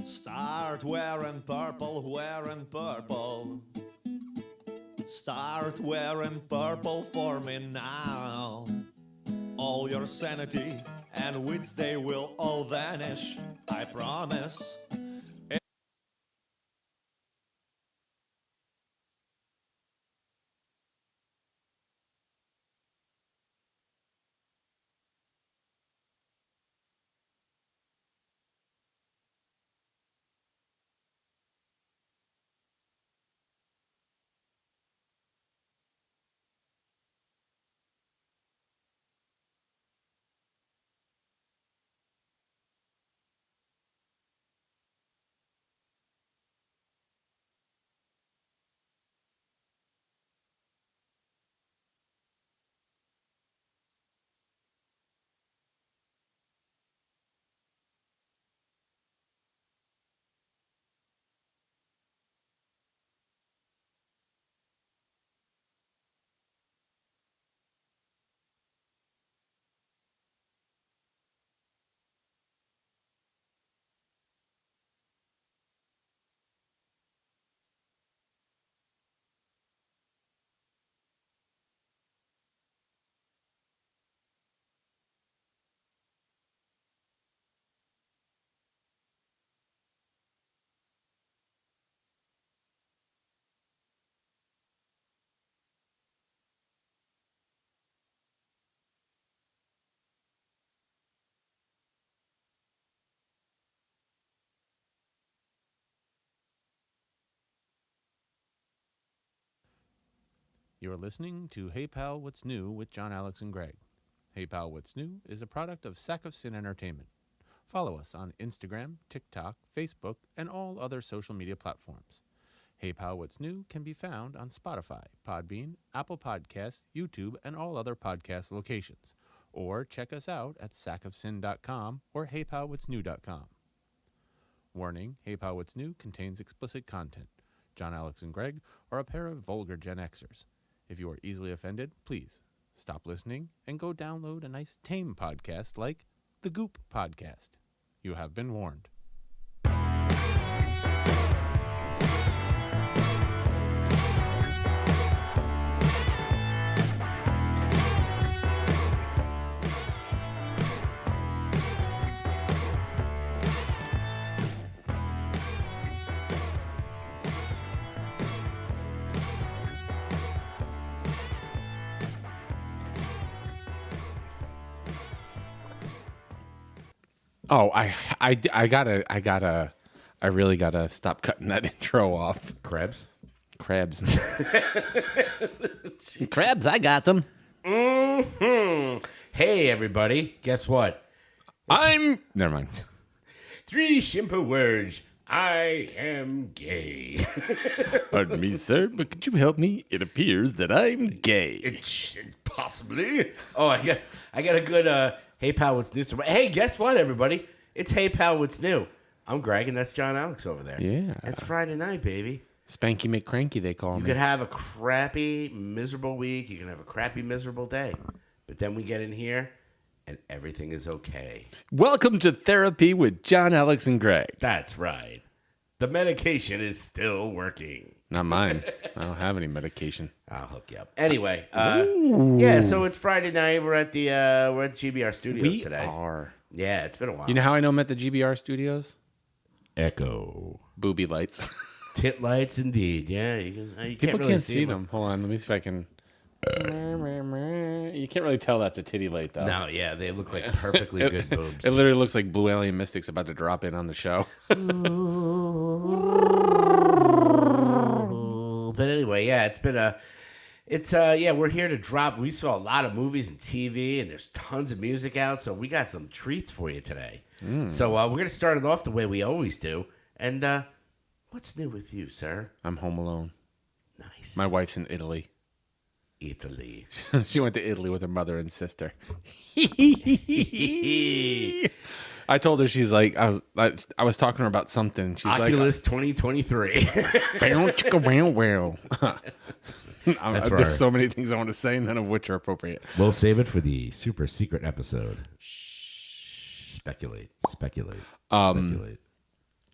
Start wearing purple, wearing purple. Start wearing purple for me now. All your sanity and wits, they will all vanish, I promise. You're listening to Hey Pal, What's New with John, Alex, and Greg. Hey Pal, What's New is a product of Sack of Sin Entertainment. Follow us on Instagram, TikTok, Facebook, and all other social media platforms. Hey Pal, What's New can be found on Spotify, Podbean, Apple Podcasts, YouTube, and all other podcast locations. Or check us out at sackofsin.com or heypalwhatsnew.com. Warning, Hey Pal, What's New contains explicit content. John, Alex, and Greg are a pair of vulgar Gen Xers. If you are easily offended, please stop listening and go download a nice tame podcast like the Goop Podcast. You have been warned. Oh, I really gotta stop cutting that intro off. Crabs. Crabs, I got them. Mm-hmm. Hey, everybody. Guess what? Never mind. 3 simple words. I am gay. Pardon me, sir, but could you help me? It appears that I'm gay. Possibly. Oh, I got a good Hey Pal, What's New? Hey, guess what, everybody? It's Hey Pal, What's New? I'm Greg, and that's JohnAlex over there. Yeah. It's Friday night, baby. Spanky McCranky, they call me. You could have a crappy, miserable week. You can have a crappy, miserable day. But then we get in here, and everything is okay. Welcome to Therapy with John, Alex, and Greg. That's right. The medication is still working. Not mine. I don't have any medication. I'll hook you up. Anyway, yeah. So it's Friday night. We're at the GBR Studios today. We are. Yeah, it's been a while. You know how I know I'm at the GBR Studios? Echo. Booby lights. Tit lights, indeed. Yeah, you People really can't see them. Hold on, let me see if I can. You can't really tell that's a titty light, though. No, yeah, they look like perfectly good boobs. It literally looks like Blue Alien Mystics about to drop in on the show. But anyway, yeah, we're here to drop. We saw a lot of movies and TV, and there's tons of music out, so we got some treats for you today. So we're going to start it off the way we always do. And what's new with you, sir? I'm home alone. Nice. My wife's in Italy. Italy. She went to Italy with her mother and sister. I told her, she's like, I was talking to her about something. She's Oculus 2023. That's There's right. so many things I want to say, none of which are appropriate. We'll save it for the super secret episode. Shh. Speculate.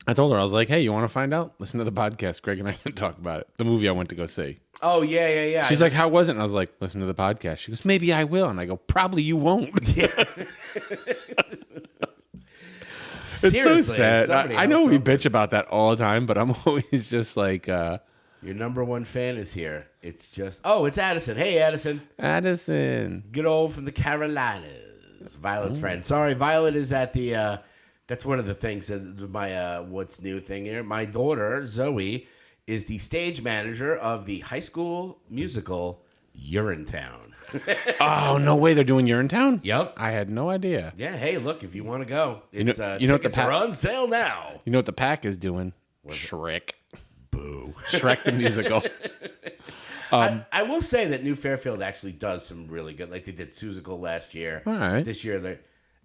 I told her, I was like, hey, you want to find out? Listen to the podcast. Greg and I can talk about it. The movie I went to go see. Oh, yeah. She's like, how was it? And I was like, listen to the podcast. She goes, maybe I will. And I go, probably you won't. Yeah. It's so sad. I know we bitch about that all the time, but I'm always just like... Your number one fan is here. It's just... Oh, it's Addison. Hey, Addison. Addison. Good old from the Carolinas. Violet's friend. Sorry, Violet is at the... that's one of the things that my what's new thing here. My daughter, Zoe, is the stage manager of the high school musical Urinetown. Oh, no way they're doing Urinetown? Yep. I had no idea. Yeah, hey, look, if you want to go, it's, you know what the tickets are on sale now. You know what the pack is doing? Shrek. Boo. Shrek the musical. I will say that New Fairfield actually does some really good. Like they did Seussical last year. All right. This year,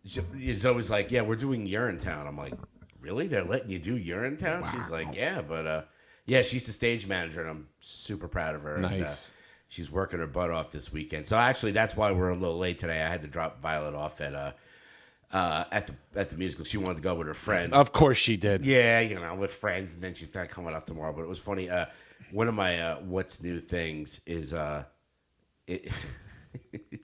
it's always like, yeah, we're doing Urinetown. I'm like, really? They're letting you do Urinetown? Wow. She's like, yeah, but yeah, she's the stage manager, and I'm super proud of her. Nice. And, she's working her butt off this weekend. So actually, that's why we're a little late today. I had to drop Violet off at the musical. She wanted to go with her friend. Of course she did. Yeah, with friends, and then she's not coming out tomorrow. But it was funny. One of my what's new things is it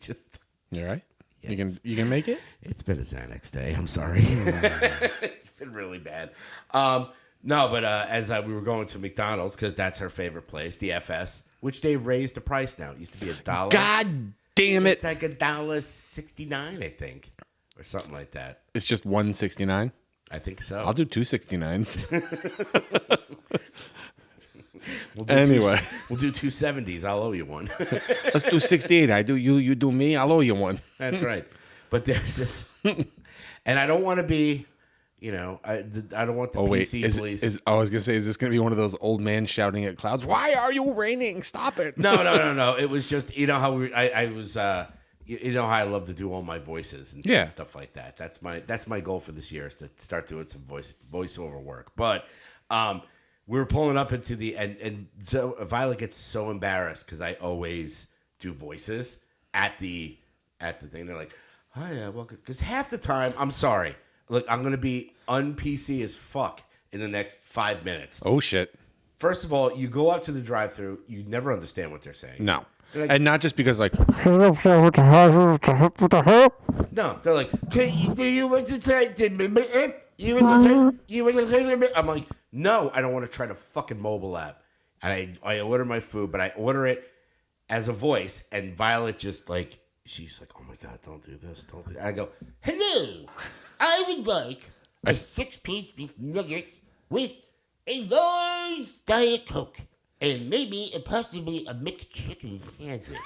just. You all right? Yes. You can make it? It's been a Xanax day. I'm sorry. It's been really bad. No, but as we were going to McDonald's, because that's her favorite place, the FS, which they've raised the price now. It used to be $1. God damn it. It's like $1.69, I think, or something like that. It's just $1.69? I think so. I'll do $2.69s. We'll do 270s. I'll owe you one. Let's do 68. I do you do me. I'll owe you one. That's right. But there's this, and I don't want to be, I don't want the PC police. I was gonna say, is this gonna be one of those old men shouting at clouds? Why are you raining? Stop it! No. It was just how I was. You know how I love to do all my voices and stuff like that. That's my goal for this year is to start doing some voiceover work. But we were pulling up into the and so Violet gets so embarrassed because I always do voices at the thing. They're like, "Hi, welcome." Because half the time, I'm sorry, look, I'm gonna be un-PC as fuck in the next 5 minutes. Oh shit! First of all, you go up to the drive-thru, you never understand what they're saying. No, like, and not just because like. No, they're like, do you want to try? I'm like, no, I don't want to try to fucking mobile app. And I order my food, but I order it as a voice. And Violet just like, she's like, oh my God, don't do this. Don't do that. I go, hello, I would like a 6-piece beef nugget with a large Diet Coke and maybe possibly a McChicken sandwich.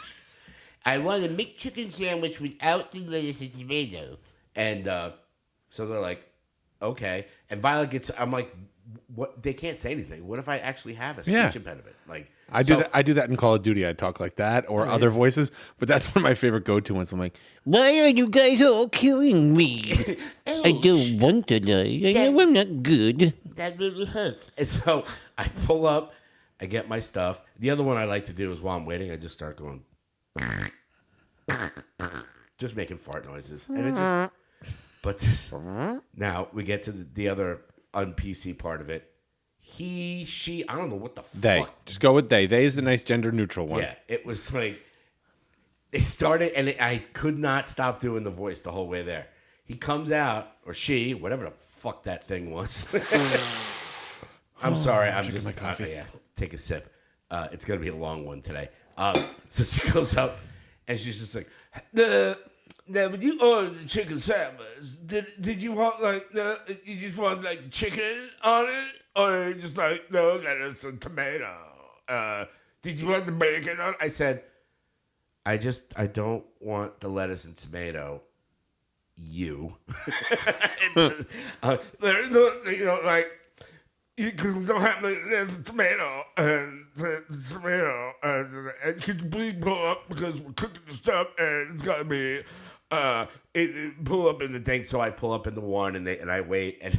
I want a McChicken sandwich without the lettuce and tomato. And so they're like, okay. And Violet gets, I'm like, what? They can't say anything. What if I actually have a speech impediment? Like I do that in Call of Duty. I talk like that or other voices, but that's one of my favorite go-to ones. I'm like, why are you guys all killing me? I don't want to die. I know I'm not good. That really hurts. And so I pull up, I get my stuff. The other one I like to do is while I'm waiting, I just start going, just making fart noises. And it just, but this, now we get to the other un-PC part of it. He, she, I don't know what the they. fuck. Just go with they. They is the nice gender neutral one. Yeah, it was like, it started, and I could not stop doing the voice the whole way there. He comes out, or she, whatever the fuck that thing was. I'm sorry, I'm just, my coffee. Take a sip. It's going to be a long one today. So she goes up, and she's just like, now, when you ordered the chicken sandwich, did you want you just want like the chicken on it, or just like no lettuce and tomato? Did you want the bacon on it? I said, I don't want the lettuce and tomato. You, there's no, like you don't have the tomato and the tomato and could you please pull up because we're cooking the stuff and it's gotta be. It pull up in the thing, so I pull up in the one, and I wait, and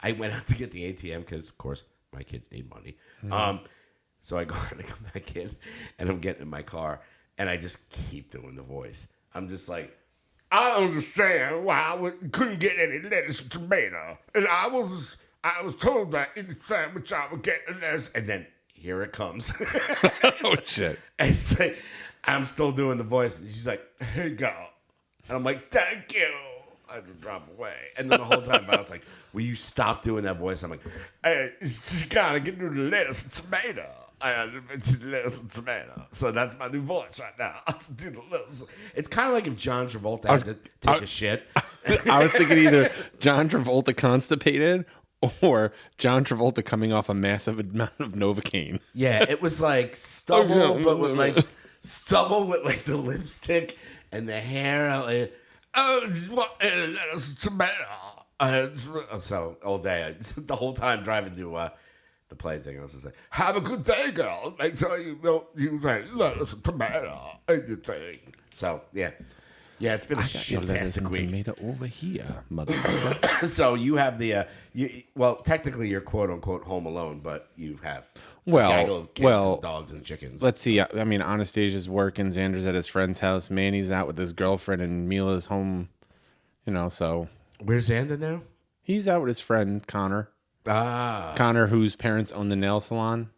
I went out to get the ATM because, of course, my kids need money. So I go and I come back in, and I'm getting in my car, and I just keep doing the voice. I'm just like, I understand why couldn't get any lettuce and tomato, and I was told that in the sandwich I would get lettuce, and then here it comes. Oh shit! It's like, I'm still doing the voice, and she's like, "Here you go," and I'm like, "Thank you." I just drop away, and then the whole time I was like, "Will you stop doing that voice?" I'm like, "Hey, you gotta get rid of the lettuce and tomato." Lettuce and tomato. So that's my new voice right now. It's kind of like if John Travolta had to take a shit. I was thinking either John Travolta constipated or John Travolta coming off a massive amount of Novocaine. Yeah, it was like stubble, but with like the lipstick and the hair. Lettuce and tomato. So all day, the whole time driving to the play thing, I was just like, "Have a good day, girl. Make sure you say lettuce and tomato in your thing." So yeah, it's been a shit-tastic week. Tomato over here, motherfucker. So you have the technically you're quote unquote home alone, but you have a gaggle of kids and dogs and chickens. Let's see. I mean, Anastasia's working. Xander's at his friend's house. Manny's out with his girlfriend, and Mila's home. So Where's Xander now? he's out with his friend Connor. Connor, whose parents own the nail salon.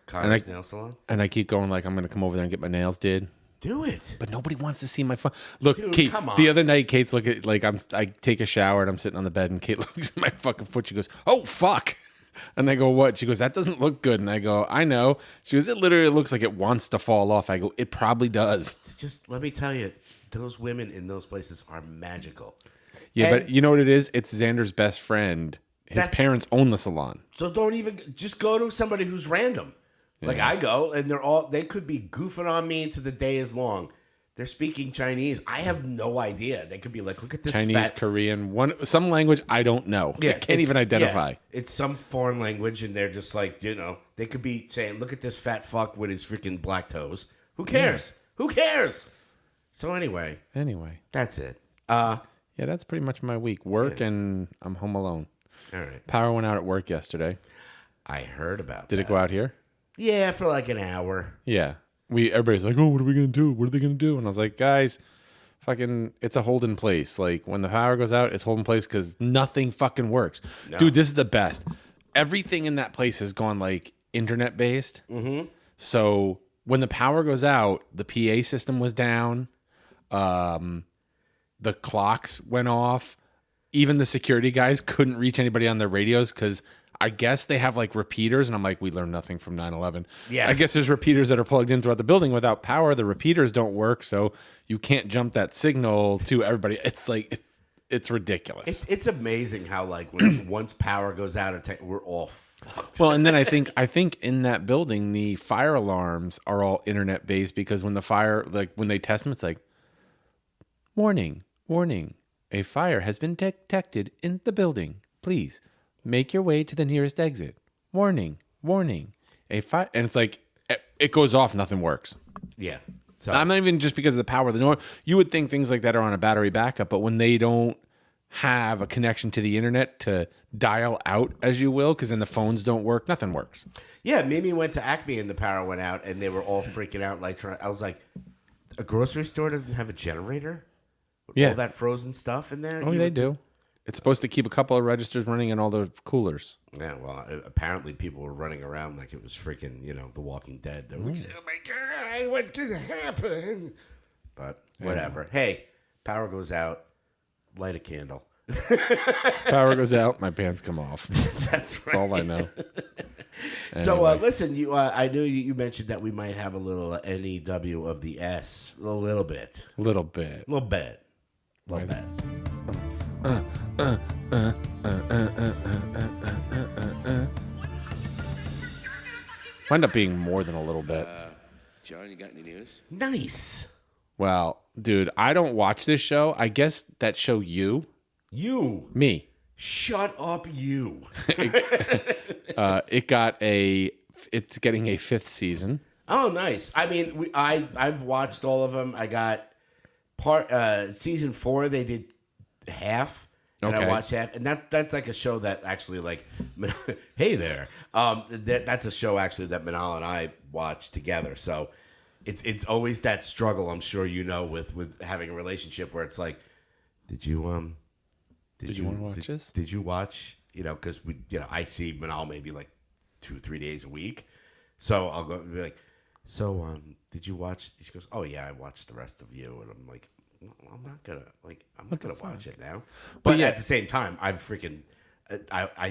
Connor's nail salon? And I keep going like, I'm going to come over there and get my nails did. Do it. But nobody wants to see my phone. Look, Dude, Kate, come on. the other night, Kate's looking like I take a shower and I'm sitting on the bed and Kate looks at my fucking foot. She goes, "Oh, fuck." And I go, "What?" She goes, "That doesn't look good." And I go, "I know." She goes, "It literally looks like it wants to fall off." I go, "It probably does." Just let me tell you, those women in those places are magical. Yeah, And but you know what it is? It's Xander's best friend. His parents own the salon. So don't even just go to somebody who's random. Yeah. Like I go and they could be goofing on me to the day is long. They're speaking Chinese. I have no idea. They could be like, "Look at this Chinese, Korean, some language I don't know. Yeah, I can't even identify. Yeah, it's some foreign language, and they're just like, they could be saying, "Look at this fat fuck with his freaking black toes." Who cares? Yeah. Who cares? So anyway, that's it. Yeah, that's pretty much my week. Work and I'm home alone. All right. Power went out at work yesterday. I heard about that. Did it go out here? Yeah, for like an hour. Yeah. Everybody's like, "Oh, what are we going to do? What are they going to do?" And I was like, "Guys, fucking, it's a holding place. Like, when the power goes out, it's holding place because nothing fucking works." No. Dude, this is the best. Everything in that place has gone, like, internet-based. Mm-hmm. So, when the power goes out, the PA system was down. The clocks went off. Even the security guys couldn't reach anybody on their radios because I guess they have like repeaters. And I'm like, we learned nothing from 9/11. Yeah. I guess there's repeaters that are plugged in throughout the building. Without power, the repeaters don't work. So you can't jump that signal to everybody. It's like, it's ridiculous. It's amazing how like when once power goes out, we're all fucked. Well, and then I think in that building, the fire alarms are all internet based because when the fire, like when they test them, it's like, warning. A fire has been detected in the building. Please make your way to the nearest exit. Warning. A fire, and it's like it goes off, nothing works. Yeah. So I'm not even just because of the power of the norm. You would think things like that are on a battery backup, but when they don't have a connection to the internet to dial out, as you will, because then the phones don't work, nothing works. Yeah, Mimi went to Acme and the power went out, and they were all freaking out. Like, I was like, a grocery store doesn't have a generator? Yeah. All that frozen stuff in there? Oh, they do. It's supposed to keep a couple of registers running in all the coolers. Yeah, well, apparently people were running around like it was freaking, The Walking Dead. They were like, "Oh my God, what's going to happen?" But whatever. Hey, power goes out, light a candle. Power goes out, my pants come off. That's right. That's all I know. So, listen, I knew you mentioned that we might have a little NEW of the S. A little bit. Wind up being more than a little bit. John, you got any news? Nice. Well, dude, I don't watch this show. I guess that show you. You. Me. Shut up, you. It's getting a 5th season. Oh, nice. I mean, I've watched all of them. I got season 4. They did half. And Okay. I watched half, and that's like a show that actually like, hey there, that's a show actually that Manal and I watch together. So it's always that struggle, I'm sure you know, with having a relationship where it's like, did you want to watch this? Did you watch? You know, because I see Manal maybe like 2-3 days a week, so I'll go be like, so did you watch? She goes, oh yeah, I watched the rest of you, and I'm like, I'm not gonna watch it now. But yeah. at the same time, I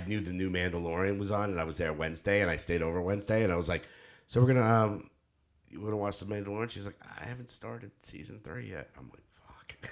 knew the new Mandalorian was on, and I was there Wednesday, and I stayed over Wednesday, and I was like, so we're gonna you want to watch the Mandalorian? She's like, I haven't started season 3 yet. I'm like,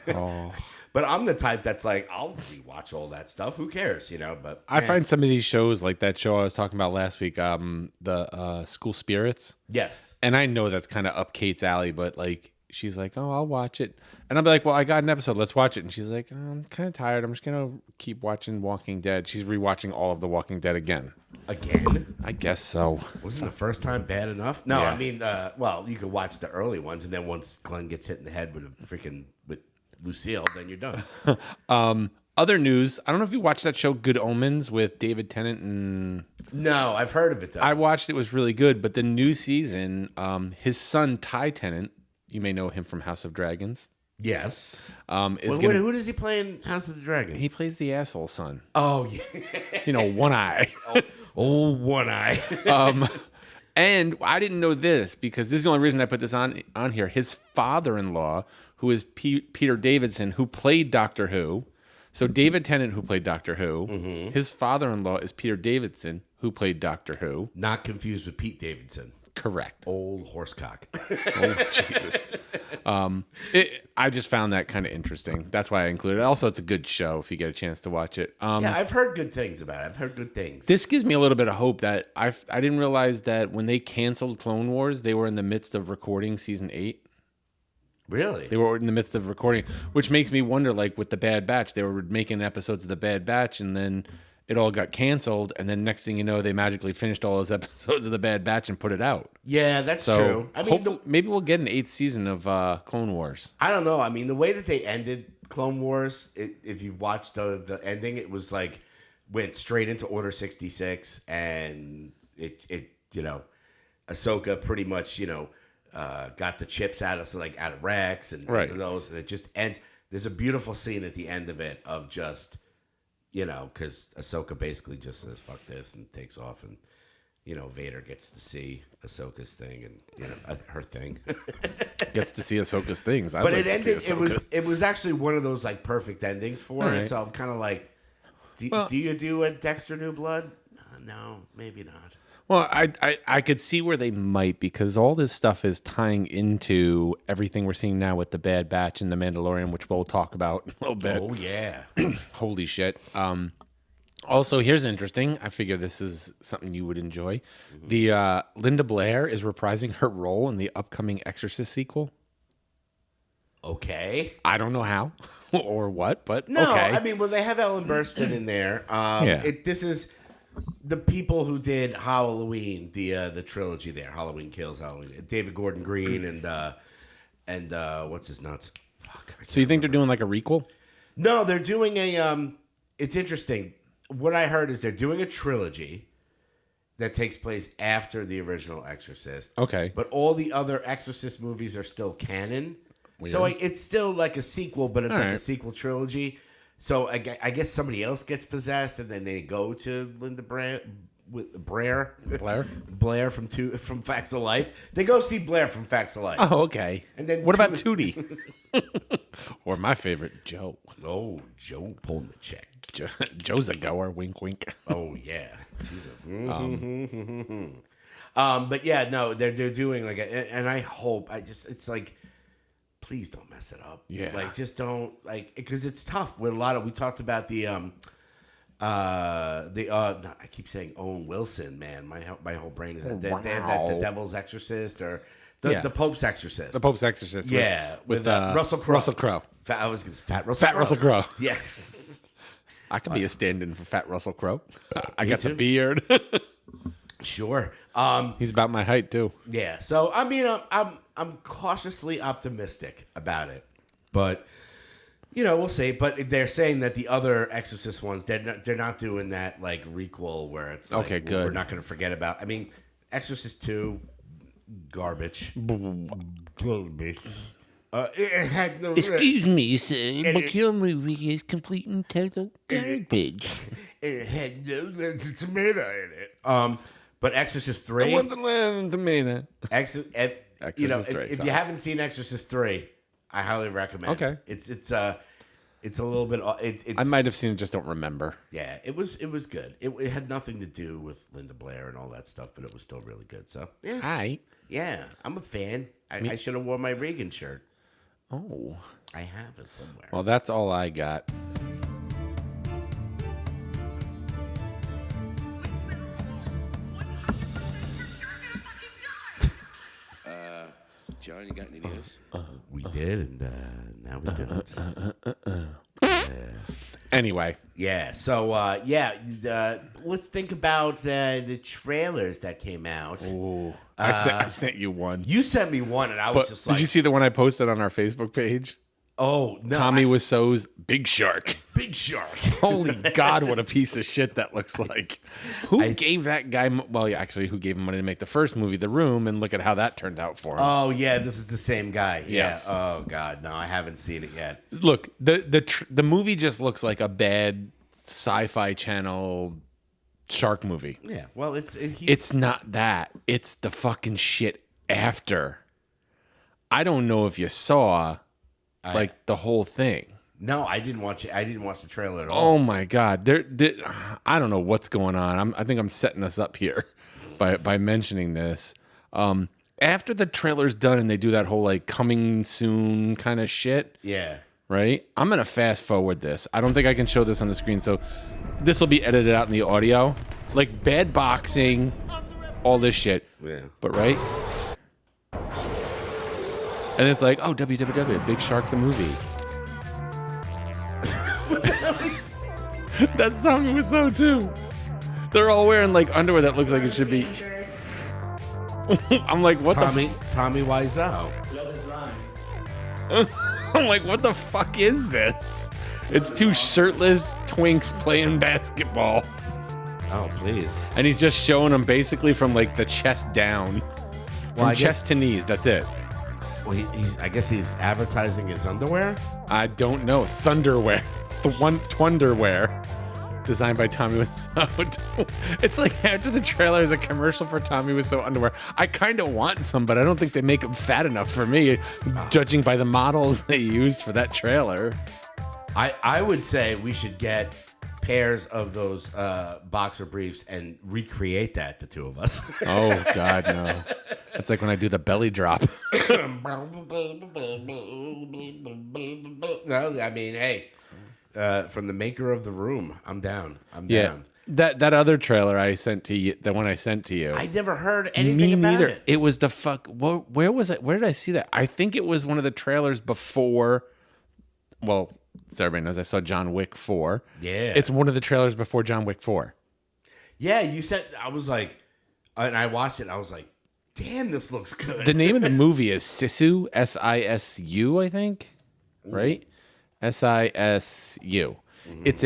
fuck. Oh. But I'm the type that's like, I'll rewatch all that stuff. Who cares, But I find some of these shows, like that show I was talking about last week, the School Spirits. yes, And I know that's kind of up Kate's alley, but like she's like, oh, I'll watch it. And I'll be like, well, I got an episode. Let's watch it. And she's like, oh, I'm kind of tired. I'm just going to keep watching Walking Dead. She's rewatching all of The Walking Dead again. again. I guess so. Wasn't the first time bad enough? No, Yeah. I mean, well, you could watch the early ones, and then once Glenn gets hit in the head with Lucille, then you're done. Other news, I don't know if you watched that show Good Omens with David Tennant and... No, I've heard of it though. I watched it. It was really good. But the new season, his son, Ty Tennant, you may know him from House of Dragons, yes. is Who does he play in House of the Dragon? he plays the asshole son. Oh yeah. One eye. Oh, one eye. And I didn't know this because this is the only reason I put this on here. His father-in-law, who is Peter Davidson, who played Doctor Who. So David Tennant, who played Doctor Who. His father-in-law is Peter Davidson, who played Doctor Who. Not confused with Pete Davidson. Correct. Old horsecock. Oh, Jesus. I just found that kind of interesting. That's why I included it. Also, it's a good show if you get a chance to watch it. Yeah, I've heard good things about it. I've heard good things. This gives me a little bit of hope that I didn't realize that when they canceled Clone Wars, they were in the midst of recording season 8. Really? They were in the midst of recording, which makes me wonder, like with the Bad Batch, they were making episodes of the Bad Batch, and then it all got canceled, and then next thing you know, they magically finished all those episodes of the Bad Batch and put it out. Yeah, that's So true. I mean, maybe we'll get an 8th season of Clone Wars. I don't know. I mean, the way that they ended Clone Wars, if you watched the ending, it was like went straight into Order 66, and it Ahsoka pretty much got the chips out of Rex and those, and it just ends. There's a beautiful scene at the end of it of just because Ahsoka basically just says fuck this and takes off, and Vader gets to see Ahsoka's thing and her thing. Gets to see Ahsoka's things. But it ended. It was actually one of those like perfect endings for it. Right. So I'm kind of like, do you do a Dexter New Blood? No, maybe not. Well, I could see where they might, because all this stuff is tying into everything we're seeing now with the Bad Batch and the Mandalorian, which we'll talk about in a little bit. Oh yeah. Holy shit. Also, here's interesting. I figure this is something you would enjoy. The Linda Blair is reprising her role in the upcoming Exorcist sequel. Okay. I don't know how or what, but No, okay. I mean, well, they have Ellen Burstyn in there. This is the people who did Halloween, the trilogy there, Halloween Kills, Halloween. David Gordon Green and what's his nuts? Fuck. So you think they're doing like a requel? No, they're doing a. It's interesting. What I heard is they're doing a trilogy that takes place after the original Exorcist. Okay. But all the other Exorcist movies are still canon. Weird. So it's still like a sequel, but it's All like right. a sequel trilogy. So I guess somebody else gets possessed, and then they go to Linda Blair from Facts of Life. They go see Blair from Facts of Life. Oh, okay. And then what about Tootie? Or my favorite, Joe. Oh, Joe pulling the check. Joe's a goer. Wink, wink. Oh yeah, she's a. But yeah, no, they're doing like and I hope it's like, please don't mess it up. Yeah, like just don't because it's tough with a lot of. We talked about I keep saying Owen Wilson, man. My whole brain is they have that the Devil's Exorcist or the Pope's Exorcist. The Pope's Exorcist. With Russell Crowe. Russell Crowe. I was gonna say Fat Russell Crowe. Yeah. I could be a stand-in for Fat Russell Crowe. I got too. the beard. Sure. He's about my height too. Yeah. So I mean, I'm cautiously optimistic about it, but We'll see. But they're saying that the other Exorcist ones, they're not doing that like requel where it's like, Okay, good. We're not going to forget about. I mean, Exorcist 2, garbage. Garbage. It had no. Excuse me, sir, but your movie is complete and total garbage. It had no tomato in it. But Exorcist 3. the tomato. Exorcist 3. If you haven't seen Exorcist 3, I highly recommend. Okay. It's a little bit. I might have seen it, just don't remember. Yeah, it was good. It had nothing to do with Linda Blair and all that stuff, but it was still really good. So yeah, I'm a fan. I should have worn my Reagan shirt. Oh, I have it somewhere. well, that's all I got. John, you got any news? We did, and now we didn't. Anyway, Yeah. So let's think about the trailers that came out. ooh, I sent you one. You sent me one, and I was But just did like, you see the one I posted on our Facebook page? "Oh no, Tommy Wiseau's Big Shark. Big Shark." Holy God, what a piece of shit that looks like. Who gave that guy, who gave him money to make the first movie, The Room, and look at how that turned out for him. Oh yeah, this is the same guy. Yes. Yeah. Oh God, no, I haven't seen it yet. Look, the movie just looks like a bad sci-fi channel shark movie. Yeah. Well, It's not that. It's the fucking shit after. I don't know if you saw the whole thing. No, I didn't watch it. I didn't watch the trailer at all. Oh my God. I don't know what's going on. I think I'm setting us up here by mentioning this. After the trailer's done and they do that whole like coming soon kind of shit, Yeah. right? I'm going to fast forward this. I don't think I can show this on the screen. So this will be edited out in the audio. Like bad boxing, all this shit. Yeah. But right? And it's like, oh, WWW, Big Shark the movie. That's Tommy Wiseau too. They're all wearing like underwear that looks like it should be. I'm like, what Tommy Wiseau. I'm like, what the fuck is this? It's two shirtless twinks playing basketball. Oh please. And he's just showing them basically from like the chest down. From chest to knees, that's it. Well, I guess he's advertising his underwear. I don't know. Thunderwear. Twunderwear. Designed by Tommy Wiseau. It's like after the trailer is a commercial for Tommy Wiseau underwear. I kind of want some, but I don't think they make them fat enough for me, judging by the models they used for that trailer. I would say we should get pairs of those boxer briefs and recreate that, the two of us. Oh, God, no. That's like when I do the belly drop. No, I mean, hey, from the maker of The Room, I'm down. Yeah. Down. That other trailer I sent to you, the one I sent to you. I never heard anything about neither. it. It was the fuck. Where was it? Where did I see that? I think it was one of the trailers before. Well, so everybody knows I saw John Wick 4. Yeah. It's one of the trailers before John Wick 4. Yeah, you said, I was like, and I watched it, and I was like, damn, this looks good. The name of the movie is Sisu, S-I-S-U, I think, right? S-I-S-U. It's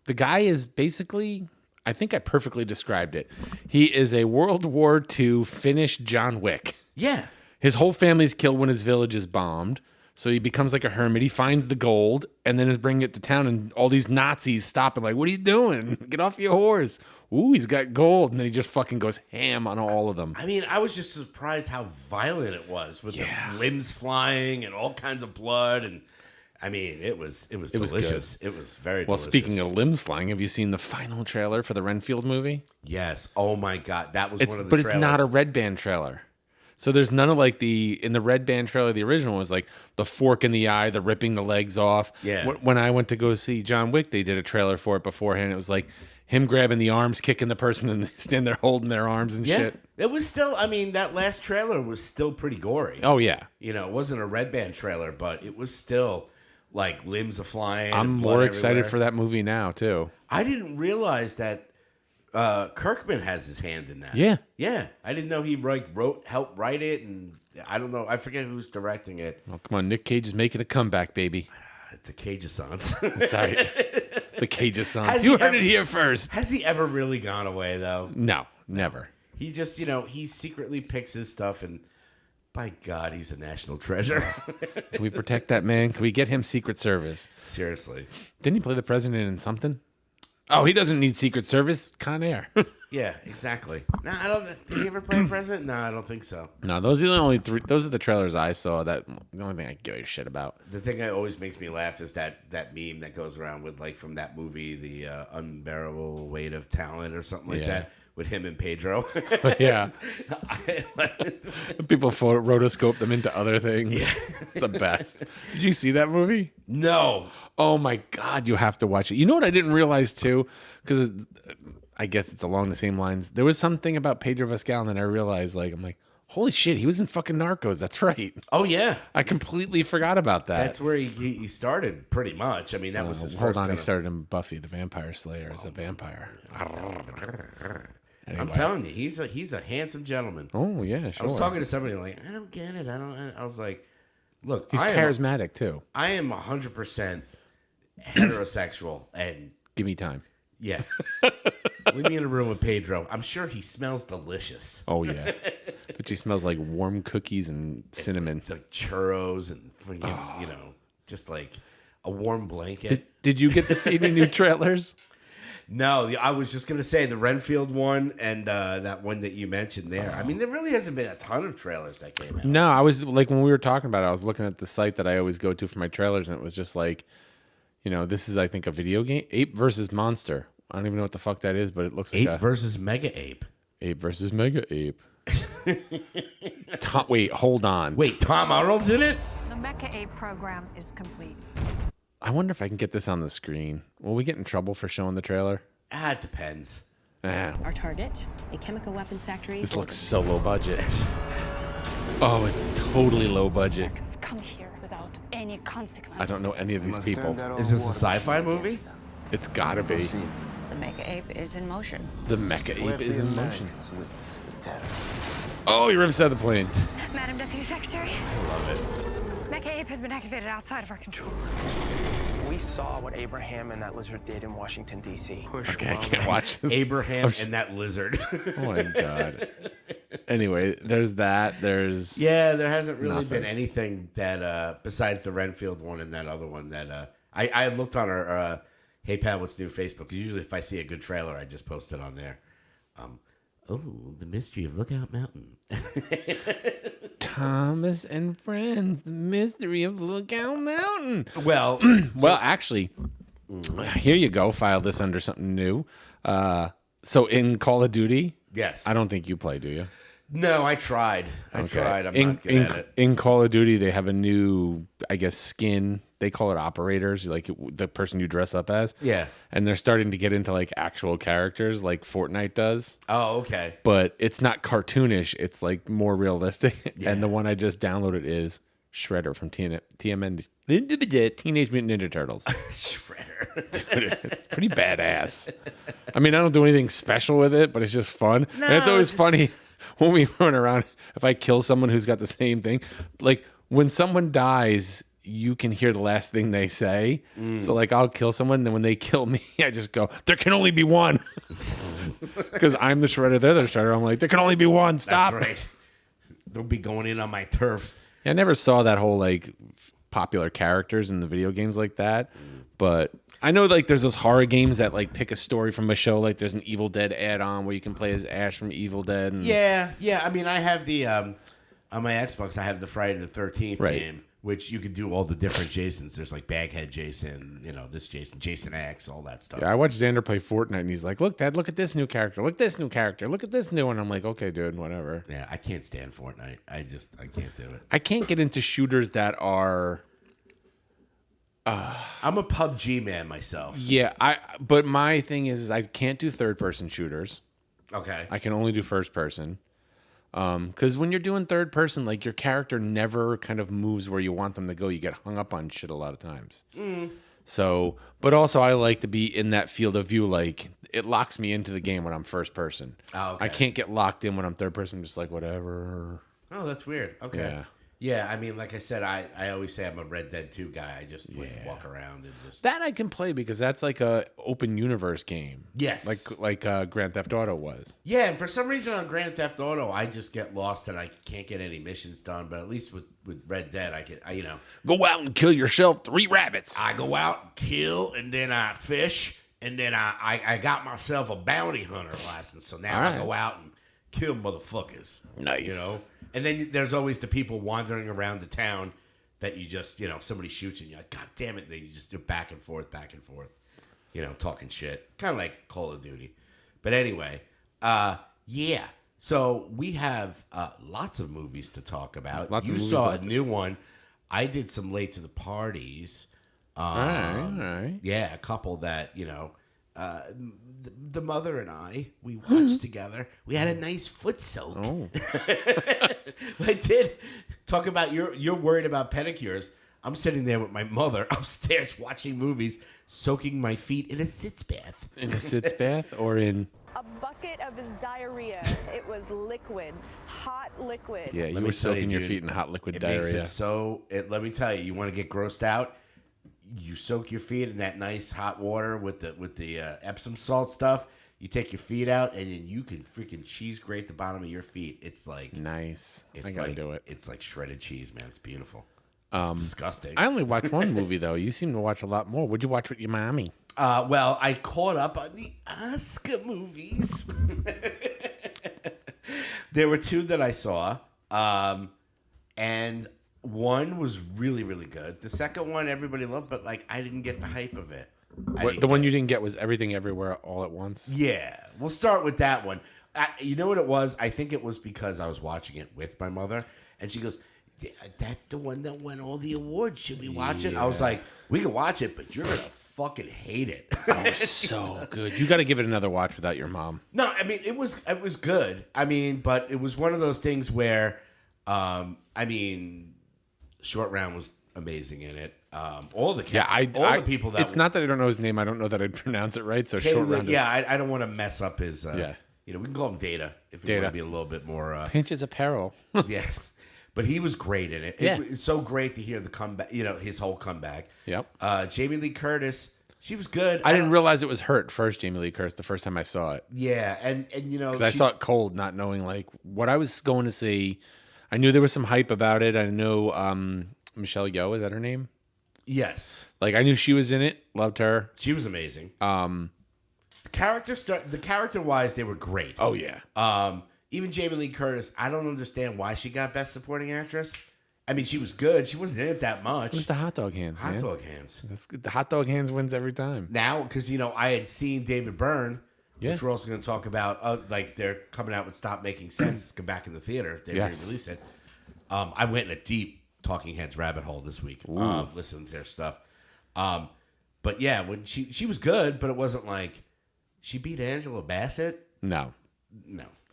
the guy is basically, I think I perfectly described it. He is a World War II Finnish John Wick. Yeah. His whole family's killed when his village is bombed. So he becomes like a hermit. He finds the gold and then is bringing it to town, and all these Nazis stop and like, what are you doing? Get off your horse. Ooh, he's got gold. And then he just fucking goes ham on all of them. I mean, I was just surprised how violent it was with the limbs flying and all kinds of blood. And I mean, it was delicious. It was very delicious. Well, speaking of limbs flying, have you seen the final trailer for the Renfield movie? Yes. Oh my God. That was one of the But trailers. it's not a Red Band trailer. So there's none of like in the Red Band trailer, the original was like the fork in the eye, the ripping the legs off. Yeah. When I went to go see John Wick, they did a trailer for it beforehand. It was like him grabbing the arms, kicking the person, and they stand there holding their arms and shit. It was still, I mean, that last trailer was still pretty gory. Oh, yeah. You know, it wasn't a Red Band trailer, but it was still like limbs are flying. I'm and blood more excited everywhere. for that movie now, too. I didn't realize that Kirkman has his hand in that. Yeah. Yeah. I didn't know he helped write it, and I don't know. I forget who's directing it. Oh, come on. Nick Cage is making a comeback, baby. It's a Cage-a-sons. Sorry. The Cage-a-sons. Has You he heard ever- it here first. Has he ever really gone away, though? No, never. He just, he secretly picks his stuff, and by God, he's a national treasure. Can we protect that man? Can we get him Secret Service? Seriously. Didn't he play the president in something? Oh, he doesn't need Secret Service. Con Air. Yeah, exactly. No, I don't. Did he ever play a president? No, I don't think so. No, those are the only three. Those are the trailers I saw. That the only thing I give a shit about. The thing that always makes me laugh is that meme that goes around with from that movie, the Unbearable Weight of Talent or something like that, with him and Pedro. Yeah. People rotoscope them into other things. Yeah. It's the best. Did you see that movie? No. Oh my God, you have to watch it. You know what I didn't realize too? Because I guess it's along the same lines. There was something about Pedro Pascal, and then I realized, I'm like, holy shit, he was in fucking Narcos. That's right. Oh, yeah. I completely forgot about that. That's where he started, pretty much. I mean, that was his first. Hold on, he started in Buffy the Vampire Slayer as a vampire. Anyway. I'm telling you, he's a handsome gentleman. Oh, yeah, sure. I was talking to somebody I don't get it. I was like, look, he's charismatic, too. I am 100% heterosexual, and give me time. Yeah. Leave me in a room with Pedro. I'm sure he smells delicious. Oh, yeah. But she smells like warm cookies and cinnamon. Like churros and, just like a warm blanket. Did you get to see any new trailers? No, I was just going to say the Renfield one and that one that you mentioned there. I mean, there really hasn't been a ton of trailers that came out. No, I was when we were talking about it, I was looking at the site that I always go to for my trailers, and it was just this is, I think, a video game. Ape versus Monster. I don't even know what the fuck that is, but it looks like Ape versus Mega Ape. Ape versus Mega Ape. Wait, hold on. Wait, Tom Arnold's in it? The Mecha Ape program is complete. I wonder if I can get this on the screen. Will we get in trouble for showing the trailer? It depends. Our target, a chemical weapons factory. This looks so low budget. Oh, it's totally low budget. Americans come here without any consequence. I don't know any of these people. Is this a sci-fi movie? It's gotta be. The Mecha Ape is in motion. The Mecha Ape is in motion. Oh, he rips out the plane. Madam Deputy Secretary, I love it. Mecha Ape has been activated outside of our control. We saw what Abraham and that lizard did in Washington, D.C. Okay, I can't watch this. Abraham and that lizard. Oh my God. Anyway, there's that. There's there hasn't really nothing. been anything that besides the Renfield one and that other one that I looked on our Hey Pat, What's New Facebook, because usually if I see a good trailer, I just post it on there. The Mystery of Lookout Mountain. Thomas and Friends, The Mystery of Lookout Mountain. Well, actually, here you go. File this under something new. So in Call of Duty, yes. I don't think you play, do you? No, I tried. I'm not good at it. In Call of Duty, they have a new, I guess, skin. They call it operators, like the person you dress up as. Yeah. And they're starting to get into like actual characters, like Fortnite does. Oh, okay. But it's not cartoonish. It's like more realistic. Yeah. And the one I just downloaded is Shredder from Teenage Mutant Ninja Turtles. Shredder. Dude, it's pretty badass. I mean, I don't do anything special with it, but it's just fun. No, and it's always it's funny when we run around. If I kill someone who's got the same thing, like when someone dies, you can hear the last thing they say. So like I'll kill someone, and then when they kill me, I just go, there can only be one. Because I'm the Shredder, they're the Shredder. I'm like, there can only be one. Stop. That's right. They'll be going in on my turf. I never saw that whole like popular characters in the video games like that, but I know like there's those horror games that like pick a story from a show. Like there's an Evil Dead add-on where you can play as Ash from Evil Dead. And... Yeah. I mean, I have the on my Xbox. I have the Friday the 13th game, which you can do all the different Jasons. There's like Baghead Jason, this Jason, Jason X, all that stuff. Yeah, I watched Xander play Fortnite, and he's like, "Look, Dad, look at this new character. Look at this new character. Look at this new one." I'm like, "Okay, dude, whatever." Yeah, I can't stand Fortnite. I can't do it. I can't get into shooters that are. I'm a PUBG man myself. Yeah, But my thing is I can't do third-person shooters. Okay. I can only do first-person. Because when you're doing third-person, like your character never kind of moves where you want them to go. You get hung up on shit a lot of times. So, but also I like to be in that field of view. Like it locks me into the game when I'm first person. Oh, okay. I can't get locked in when I'm third person. I'm just like whatever. Oh, that's weird. Okay. Yeah. Yeah, I mean, like I said, I always say I'm a Red Dead 2 guy. I just walk around and just... That I can play because that's like a open universe game. Yes. Like Grand Theft Auto was. Yeah, and for some reason on Grand Theft Auto, I just get lost and I can't get any missions done. But at least with Red Dead, I Go out and kill yourself 3 rabbits. I go out, kill, and then I fish, and then I got myself a bounty hunter license. So now I go out and kill motherfuckers. Nice. And then there's always the people wandering around the town that you just, somebody shoots and you're like, God damn it. And then you just do back and forth, talking shit. Kind of like Call of Duty. But anyway, yeah. So we have lots of movies to talk about. You saw a new one. I did some late to the parties. All right. Yeah, a couple that, the mother and we watched together. We had a nice foot soak. Oh. I did talk about you're worried about pedicures. I'm sitting there with my mother upstairs watching movies, soaking my feet in a sitz bath. In a sitz bath or in... A bucket of his diarrhea. It was liquid, hot liquid. Yeah, you were soaking your feet in hot liquid diarrhea. Let me tell you, you want to get grossed out? You soak your feet in that nice hot water with the Epsom salt stuff. You take your feet out, and then you can freaking cheese grate the bottom of your feet. It's like nice. I gotta do it. It's like shredded cheese, man. It's beautiful. It's disgusting. I only watched one movie though. You seem to watch a lot more. What'd you watch with your mommy? Well, I caught up on the Oscar movies. There were 2 that I saw, and one was really, really good. The second one everybody loved, but I didn't get the hype of it. The one you didn't get was Everything Everywhere All at Once? Yeah. We'll start with that one. You know what it was? I think it was because I was watching it with my mother, and she goes, that's the one that won all the awards. Should we watch it? I was like, we can watch it, but you're going to fucking hate it. Oh, so good. You got to give it another watch without your mom. No, I mean, it was good. I mean, but it was one of those things where, Short Round was amazing in it. All the people that... It's not that I don't know his name. I don't know that I'd pronounce it right, so Short Round I don't want to mess up his... we can call him Data if we want to be a little bit more... Pinch's apparel. Yeah. But he was great in it. Yeah. It's so great to hear the comeback, his whole comeback. Yep. Jamie Lee Curtis, she was good. I didn't realize it was her at first, Jamie Lee Curtis, the first time I saw it. Yeah, and because I saw it cold, not knowing what I was going to see. I knew there was some hype about it. I know Michelle Yeoh, is that her name? Yes. I knew she was in it. Loved her. She was amazing. The character-wise, they were great. Oh, yeah. Even Jamie Lee Curtis, I don't understand why she got Best Supporting Actress. I mean, she was good. She wasn't in it that much. It was the hot dog hands, man. Hot dog hands. That's good. The hot dog hands wins every time. Now, because, I had seen David Byrne, Yeah. which we're also going to talk about. They're coming out with Stop Making Sense. Come back in the theater if they re-release it. I went in a deep Talking Heads rabbit hole this week. Listening to their stuff. But yeah, when she was good, but it wasn't like she beat Angela Bassett. No.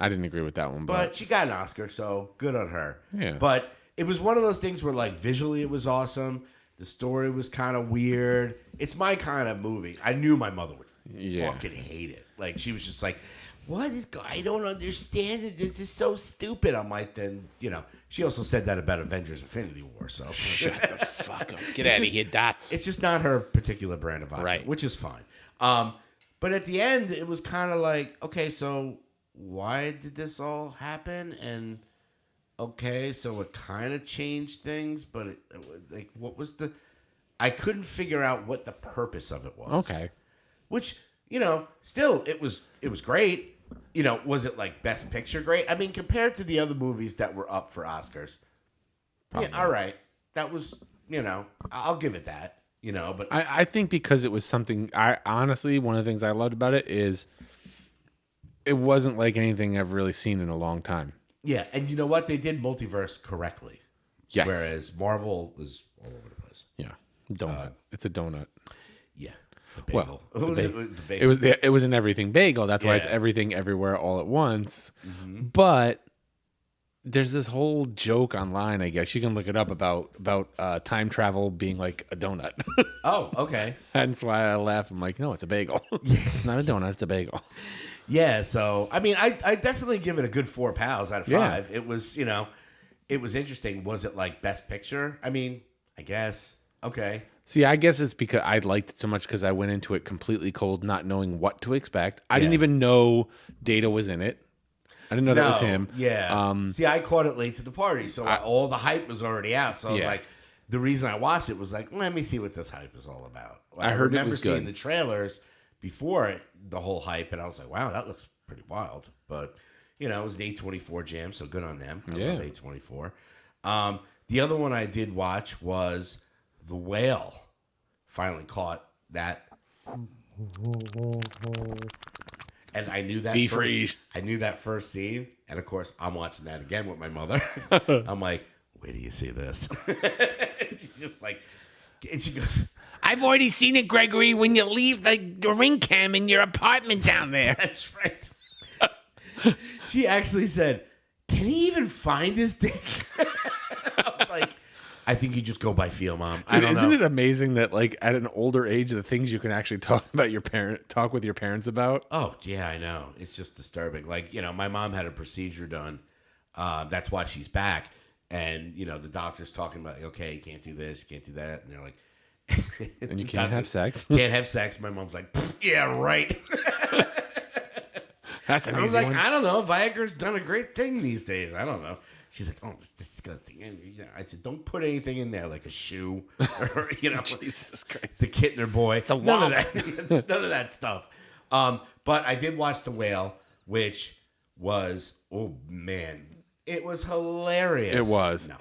I didn't agree with that one. But she got an Oscar, so good on her. Yeah. But it was one of those things where visually it was awesome. The story was kind of weird. It's my kind of movie. I knew my mother would fucking hate it. She was just like, what is... I don't understand it. This is so stupid. I'm like, then, She also said that about Avengers Infinity War, so... Shut the fuck up. Get out of here, Dots. It's just not her particular brand of vodka, right. Which is fine. But at the end, it was kind of like, okay, so why did this all happen? And, okay, so it kind of changed things, but, what was the... I couldn't figure out what the purpose of it was. Okay. Which, still, it was great. Was it Best Picture great? I mean, compared to the other movies that were up for Oscars, probably. Yeah, all right. That was, I'll give it that, but I think because it was something, honestly, one of the things I loved about it is it wasn't like anything I've really seen in a long time. Yeah, and you know what? They did multiverse correctly. Yes. Whereas Marvel was all over the place. Yeah. Donut. It's a donut. Yeah. The bagel. Well, it was an everything bagel. That's why it's everything everywhere all at once. Mm-hmm. But there's this whole joke online, I guess you can look it up about time travel being like a donut. Oh, okay. That's why I laugh. I'm like, no, it's a bagel. It's not a donut, it's a bagel. Yeah, so I mean, I definitely give it a good 4 pals out of 5. Yeah. It was, it was interesting. Was it like Best Picture? I mean, I guess. Okay. See, I guess it's because I liked it so much because I went into it completely cold, not knowing what to expect. I didn't even know Data was in it. I didn't know that was him. Yeah. See, I caught it late to the party, so all the hype was already out. So I was like, the reason I watched it was like, let me see what this hype is all about. I heard it remember was seeing good. the trailers before the whole hype, and I was like, wow, that looks pretty wild. But, it was an A24 jam, so good on them. I love A24. The other one I did watch was The Whale. Finally caught that. And I knew that. I knew that first scene. And of course, I'm watching that again with my mother. I'm like, wait till you see this. She's just like, and she goes, I've already seen it, Gregory, when you leave the ring cam in your apartment down there. That's right. She actually said, can he even find his dick? I was like, I think you just go by feel, Mom. Dude, I don't isn't know. it amazing that like at an older age, the things you can actually talk with your parents about? Oh, yeah, I know. It's just disturbing. Like, my mom had a procedure done. That's why she's back. And, the doctor's talking about, like, okay, you can't do this, you can't do that. And they're like, and you can't have sex? Can't have sex. My mom's like, yeah, right. That's an I was easy like, one. I don't know. Viagra's done a great thing these days. I don't know. She's like, oh, this is gonna thing. I said, don't put anything in there like a shoe or Jesus Christ, the Kittner boy. It's a none of wallet. that. None of that stuff. But I did watch The Whale, which was man, it was hilarious. It was. No.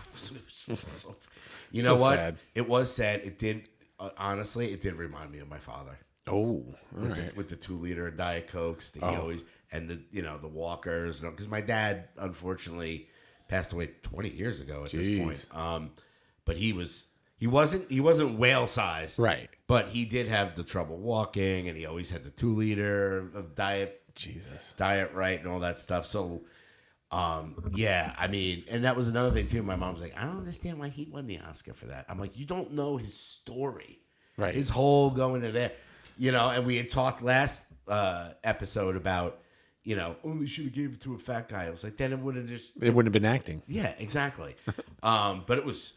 You know what? Sad. It was sad. It did. Honestly, it did remind me of my father. Oh, all right. With the 2-liter Diet Cokes that he always and the walkers, because my dad unfortunately passed away 20 years ago at this point. But he wasn't whale size, Right. But he did have the trouble walking, and he always had the 2-liter of Diet Right and all that stuff. So, yeah, I mean, and that was another thing too. My mom's like, I don't understand why he won the Oscar for that. I'm like, you don't know his story, Right. His whole going to there. And we had talked last episode about, they should have gave it to a fat guy. I was like, then it would have It wouldn't have been acting. Yeah, exactly. But it was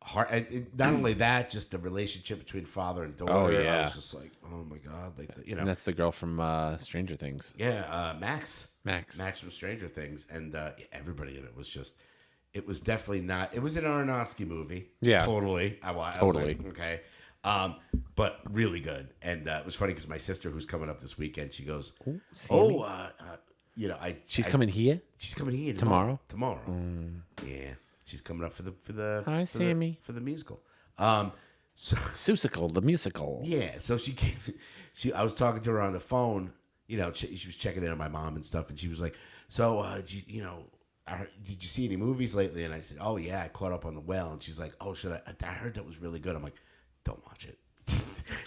hard. Not only that, just the relationship between father and daughter. Oh, yeah. I was just like, oh my God. And that's the girl from Stranger Things. Yeah, Max Max from Stranger Things. And everybody in it was just, it was definitely not, it was an Aronofsky movie. Yeah. Totally. Totally. I was like, okay. But really good. And it was funny because my sister, who's coming up this weekend, she goes, She's coming here? She's coming here Tomorrow? Tomorrow. Yeah. She's coming up for the Hi, Sammy. For the musical. Susical, the musical. Yeah. So she came. I was talking to her on the phone. She was checking in on my mom and stuff, and she was like, "So, did you see any movies lately?" And I said, "Oh yeah, I caught up on The Whale." And she's like, "Oh, should I? I heard that was really good." I'm like, "Don't watch it."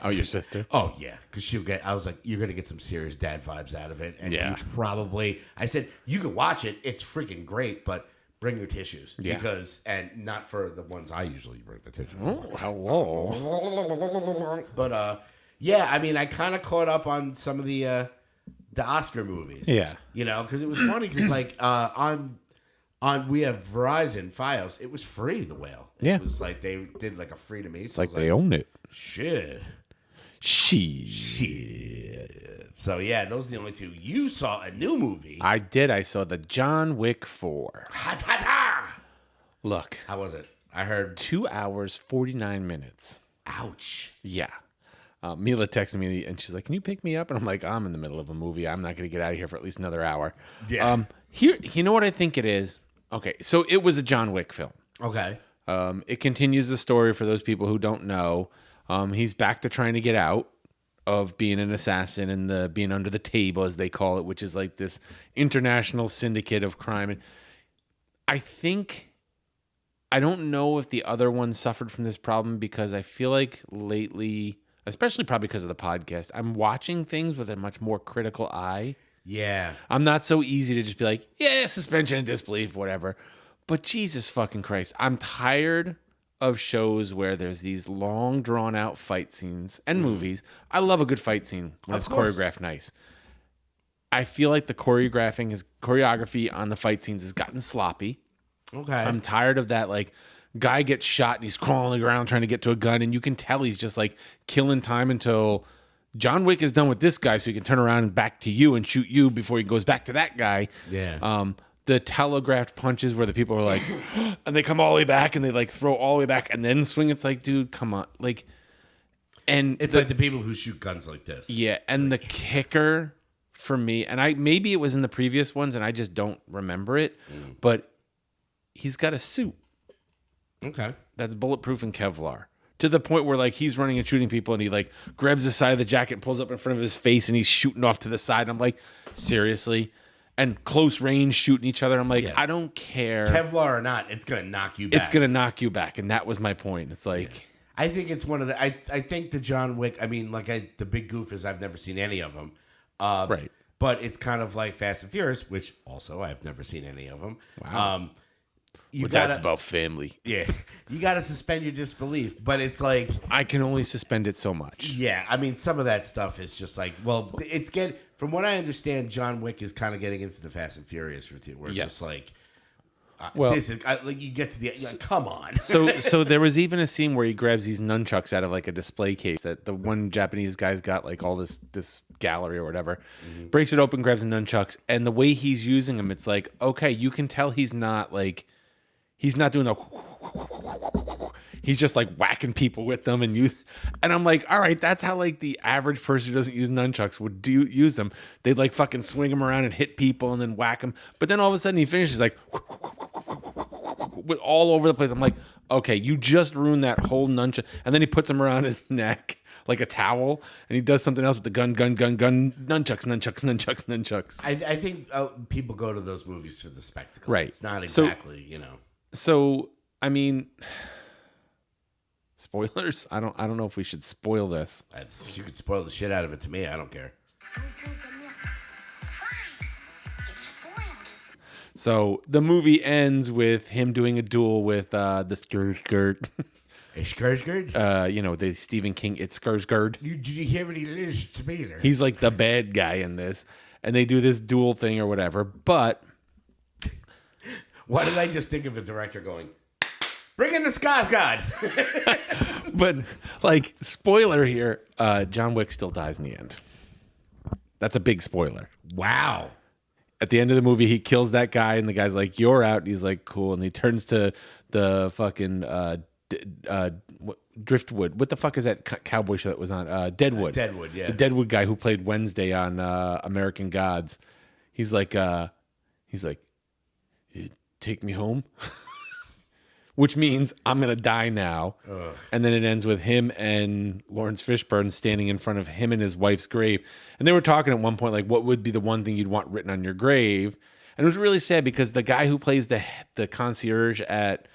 Oh, your sister? Oh yeah, because I was like, you're gonna get some serious dad vibes out of it, and Yeah. you probably. I said you can watch it; it's freaking great, but bring your tissues and not for the ones I usually bring the tissues. Oh, hello. But yeah, I mean, I kind of caught up on some of the Oscar movies. Yeah. Because it was funny because like on we have Verizon Fios, it was free. The Whale. Yeah. It was like they did like a free to me. It's like they own it. Shit. So yeah, those are the only two. You saw a new movie. I did. I saw the John Wick 4. Look. How was it? I heard 2 hours, 49 minutes. Ouch. Yeah. Mila texted me and she's like, "Can you pick me up?" And I'm like, "I'm in the middle of a movie. I'm not going to get out of here for at least another hour." Yeah. Here, you know what I think it is? Okay, so it was a John Wick film. Okay. It continues the story for those people who don't know. He's back to trying to get out of being an assassin and being under the table, as they call it, which is like this international syndicate of crime. And I don't know if the other one suffered from this problem because I feel like lately, especially probably because of the podcast, I'm watching things with a much more critical eye. Yeah. I'm not so easy to just be like, yeah, suspension of disbelief, whatever. But Jesus fucking Christ, I'm tired of shows where there's these long, drawn-out fight scenes and movies. I love a good fight scene when it's choreographed nice. I feel like the choreography on the fight scenes has gotten sloppy. Okay. I'm tired of that, like, guy gets shot and he's crawling around trying to get to a gun, and you can tell he's just, like, killing time until John Wick is done with this guy so he can turn around and back to you and shoot you before he goes back to that guy. Yeah. The telegraphed punches where the people are like, and they come all the way back and they like throw all the way back and then swing. It's like, dude, come on. Like, and it's like the people who shoot guns like this. Yeah. And the kicker for me, and maybe it was in the previous ones and I just don't remember it, but he's got a suit. Okay. That's bulletproof and Kevlar. To the point where like he's running and shooting people and he like grabs the side of the jacket and pulls up in front of his face and he's shooting off to the side. I'm like, seriously? And close range shooting each other. I'm like, I don't care. Kevlar or not, it's going to knock you back. It's going to knock you back. And that was my point. It's like... I think it's one of the... I think the John Wick... I mean, like, the big goof is I've never seen any of them. Right. But it's kind of like Fast and Furious, which also I've never seen any of them. Wow. That's about family. Yeah. You got to suspend your disbelief. But it's like... I can only suspend it so much. Yeah. I mean, some of that stuff is just like... Well, it's getting... From what I understand, John Wick is kind of getting into the Fast and Furious routine, where it's just like... this is like you get to the... Like, come on. So there was even a scene where he grabs these nunchucks out of like a display case that the one Japanese guy's got like all this gallery or whatever. Breaks it open, grabs the nunchucks. And the way he's using them, it's like, okay, you can tell he's not like... He's not doing the... He's just like whacking people with them and I'm like, all right, that's how like the average person who doesn't use nunchucks would use them. They'd like fucking swing them around and hit people and then whack them. But then all of a sudden he finishes like with all over the place. I'm like, okay, you just ruined that whole nunchuck. And then he puts them around his neck like a towel and he does something else with the gun, nunchucks. I think people go to those movies for the spectacle. Right. It's not exactly, So, I mean... Spoilers? I don't know if we should spoil this. You could spoil the shit out of it to me. I don't care. So the movie ends with him doing a duel with the Skarsgård. Skarsgård? The Stephen King. It's Skarsgård. Did you hear what he lives to me there? He's like the bad guy in this, and they do this duel thing or whatever. But why did I just think of a director going? Bring in the Skarsgård. But, like, spoiler here, John Wick still dies in the end. That's a big spoiler. Wow. At the end of the movie, he kills that guy, and the guy's like, you're out. And he's like, cool. And he turns to the fucking Driftwood. What the fuck is that cowboy show that was on? Deadwood. Deadwood, yeah. The Deadwood guy who played Wednesday on American Gods. He's like, you take me home? Which means I'm going to die now. Ugh. And then it ends with him and Lawrence Fishburne standing in front of him and his wife's grave. And they were talking at one point, like, what would be the one thing you'd want written on your grave? And it was really sad because the guy who plays the concierge at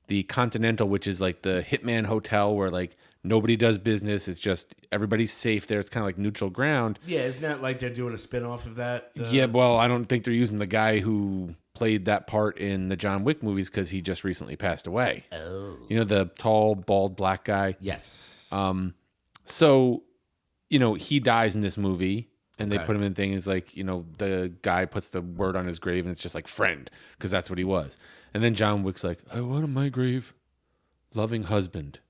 the Continental, which is like the hitman hotel where like nobody does business. It's just everybody's safe there. It's kind of like neutral ground. Yeah, isn't that like they're doing a spinoff of that? Yeah, well, I don't think they're using the guy who played that part in the John Wick movies because he just recently passed away. Oh. The tall, bald, black guy? Yes. So, he dies in this movie and they put him in thing. It's like, the guy puts the word on his grave and it's just like friend because that's what he was. And then John Wick's like, I want on my grave, loving husband.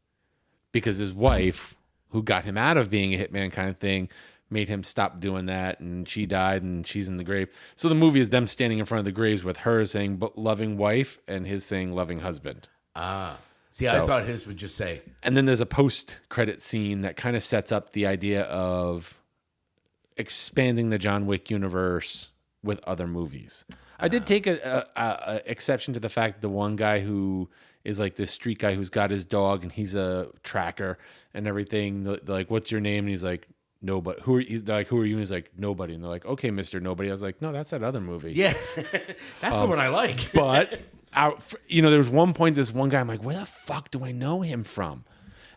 Because his wife, who got him out of being a hitman kind of thing, made him stop doing that, and she died, and she's in the grave. So the movie is them standing in front of the graves with her saying loving wife and his saying loving husband. Ah. See, I thought his would just say... And then there's a post-credit scene that kind of sets up the idea of expanding the John Wick universe with other movies. I did take a exception to the fact that the one guy who is like this street guy who's got his dog, and he's a tracker and everything. They're like, what's your name? And he's like... Nobody. Who are you? They're like, who are you? And he's like, nobody. And they're like, okay, Mr. Nobody. I was like, no, that's that other movie. Yeah, that's the one I like. But there was one point, this one guy, I'm like, where the fuck do I know him from?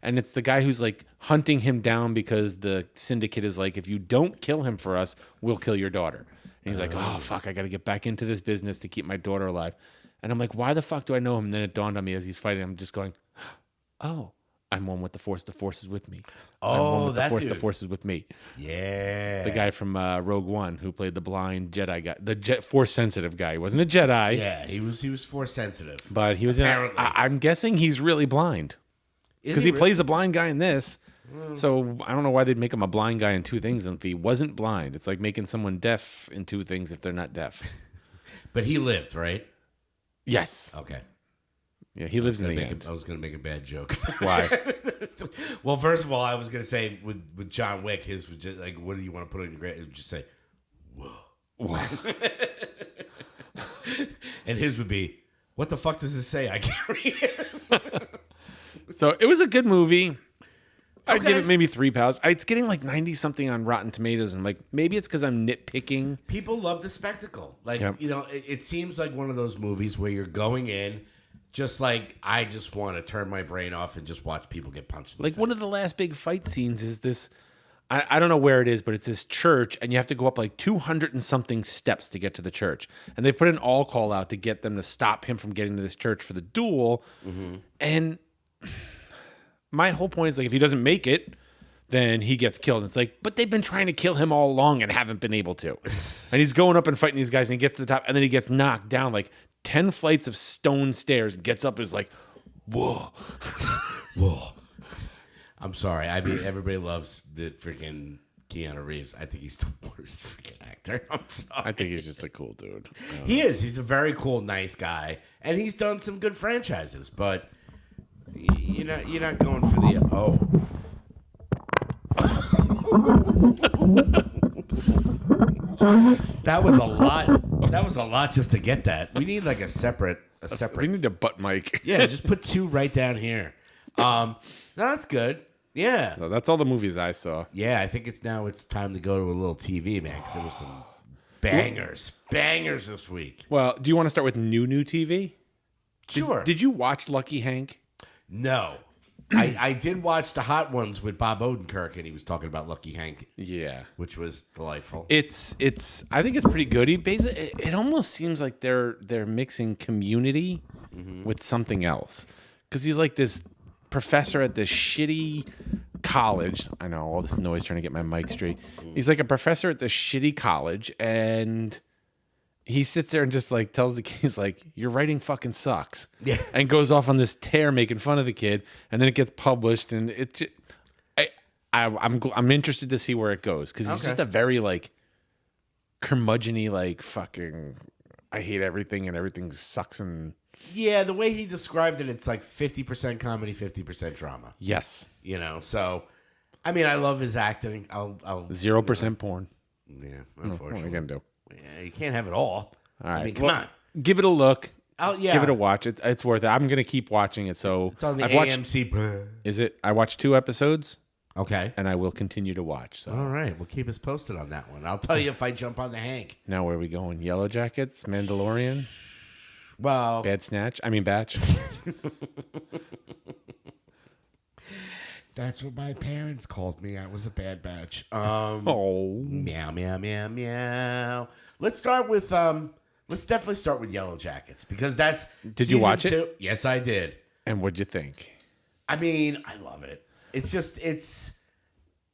And it's the guy who's like hunting him down because the syndicate is like, if you don't kill him for us, we'll kill your daughter. And he's like, oh fuck, I got to get back into this business to keep my daughter alive. And I'm like, why the fuck do I know him? And then it dawned on me as he's fighting, I'm just going, oh, I'm one with the Force. The Force is with me. I'm one with the Force. The Force is with me. Yeah. The guy from Rogue One who played the blind Jedi guy, the Force sensitive guy. He wasn't a Jedi. Yeah, he was Force sensitive. But he was Apparently. I'm guessing he's really blind. Because he plays a blind guy in this. So I don't know why they'd make him a blind guy in two things if he wasn't blind. It's like making someone deaf in two things if they're not deaf. But he lived, right? Yes. Okay. Yeah, he lives in the end. I was going to make a bad joke. Why? Well, first of all, I was going to say with John Wick, his was just like, what do you want to put on your grave? It would just say, whoa. And his would be, what the fuck does this say? I can't read it. So it was a good movie. I'd give it maybe 3 pounds. It's getting like 90 something on Rotten Tomatoes, and like maybe it's because I'm nitpicking. People love the spectacle. Like, you know, it seems like one of those movies where you're going in just like, I just want to turn my brain off and just watch people get punched in the face. One of the last big fight scenes is this. I don't know where it is, but it's this church, and you have to go up like 200 and something steps to get to the church. And they put an all call out to get them to stop him from getting to this church for the duel. Mm-hmm. And my whole point is like, if he doesn't make it, then he gets killed. And it's like, but they've been trying to kill him all along and haven't been able to. And he's going up and fighting these guys, and he gets to the top, and then he gets knocked down like 10 flights of stone stairs and gets up and is like, whoa. Whoa. I'm sorry. I mean, everybody loves the freaking Keanu Reeves. I think he's the worst freaking actor. I'm sorry. I think he's just a cool dude. He is. He's a very cool, nice guy. And he's done some good franchises, but you're not going for the That was a lot. That was a lot just to get that. We need like a separate. We need a butt mic. Yeah, just put 2 right down here. So that's good. Yeah. So that's all the movies I saw. Yeah, I think it's time to go to a little TV, man, because there was some bangers this week. Well, do you want to start with new TV? Sure. Did you watch Lucky Hank? No. I did watch the Hot Ones with Bob Odenkirk, and he was talking about Lucky Hank. Yeah, which was delightful. It's. I think it's pretty good. He basically, it almost seems like they're mixing Community with something else, because he's like this professor at this shitty college. I know all this noise trying to get my mic straight. He's like a professor at this shitty college, and he sits there and just like tells the kids like, your writing fucking sucks. Yeah. And goes off on this tear making fun of the kid, and then it gets published, and it's I'm interested to see where it goes, because he's just a very like curmudgeon-y, like fucking I hate everything and everything sucks. And yeah, the way he described it, it's like 50% comedy, 50% drama. Yes. You know, so I mean, I love his acting. I'll 0% porn. Yeah, unfortunately. What are you gonna do? Yeah, you can't have it all. All right. I mean, come on. Give it a look. Yeah. Give it a watch. It's worth it. I'm gonna keep watching it. So it's on the AMC. Is it? I watched 2 episodes. Okay. And I will continue to watch. So. All right. Well, keep us posted on that one. I'll tell you if I jump on the Hank. Now, where are we going? Yellowjackets? Mandalorian? Well. Batch. That's what my parents called me. I was a bad batch. Oh. Meow, meow, meow, meow. Let's start with, let's definitely start with Yellowjackets, because that's Did you watch 2. it? Yes, I did. And what'd you think? I mean, I love it. It's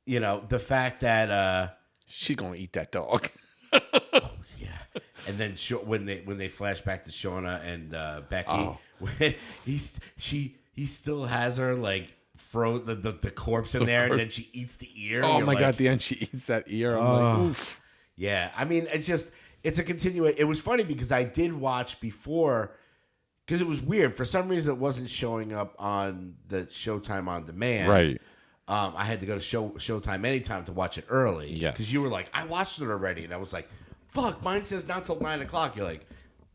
you know, the fact that she's gonna eat that dog. Oh yeah. And then when they flash back to Shauna and Becky, when he still has her like the corpse in there, and then she eats the ear. Oh my god! At the end, she eats that ear. I'm like, oof. Yeah, I mean, it's a continuation. It was funny because I did watch before. Because it was weird. For some reason, it wasn't showing up on the Showtime On Demand. Right. I had to go to Showtime Anytime to watch it early. Yes. Because you were like, I watched it already. And I was like, fuck, mine says not till 9 o'clock. You're like,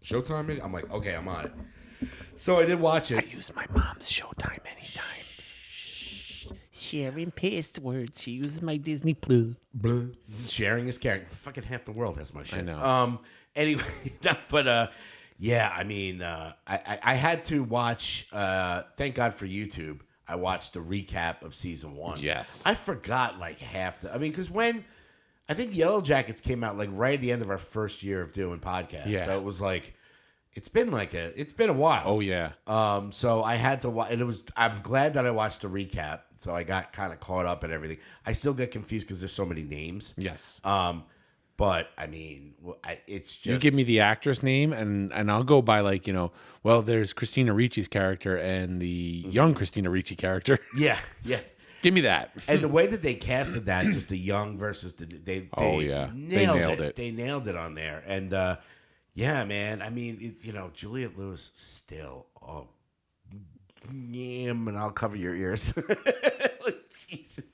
Showtime? I'm like, okay, I'm on it. So I did watch it. I use my mom's Showtime Anytime. Shh. Sharing passwords. She uses my Disney Plus. Sharing is caring. Fucking half the world has my shit. I know. Anyway, but yeah, I mean, I had to watch, thank God for YouTube, I watched the recap of season 1. Yes. I forgot like because when, I think Yellowjackets came out like right at the end of our first year of doing podcasts. Yeah. So it was like, It's been a while. Oh yeah. So I had to watch, and I'm glad that I watched the recap, so I got kind of caught up and everything. I still get confused because there's so many names. Yes. But I mean, it's just You give me the actor's name, and I'll go by well, there's Christina Ricci's character and the young Christina Ricci character. yeah. Give me that. And the way that they casted that, just the young versus they nailed it. They nailed it on there, and yeah, man. I mean, Juliette Lewis still. Oh, and I'll cover your ears. Jesus.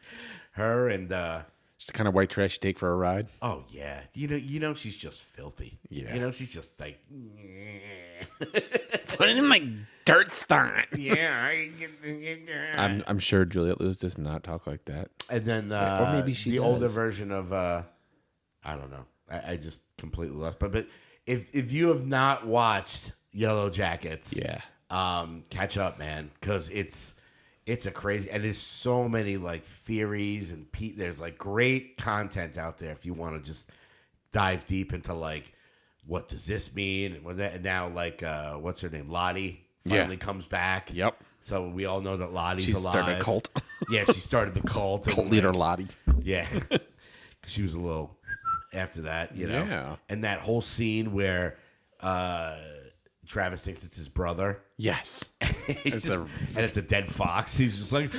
Her and Just the kind of white trash you take for a ride. oh yeah, she's just filthy. Yeah. She's just like. Put it in my dirt spot. Yeah. I'm sure Juliette Lewis does not talk like that. And then Or maybe she the does. older version of I don't know. I just completely lost. But if you have not watched Yellowjackets, catch up, man, because it's a crazy, and there's so many like theories and there's like great content out there if you want to just dive deep into like what does this mean and now like what's her name, Lottie finally comes back. Yep. So we all know that Lottie's She alive. started a cult. Yeah, she started the cult. Cult leader Lottie. Yeah. She was a little after that, Yeah. And that whole scene where Travis thinks it's his brother. Yes. And it's a dead fox. He's just like,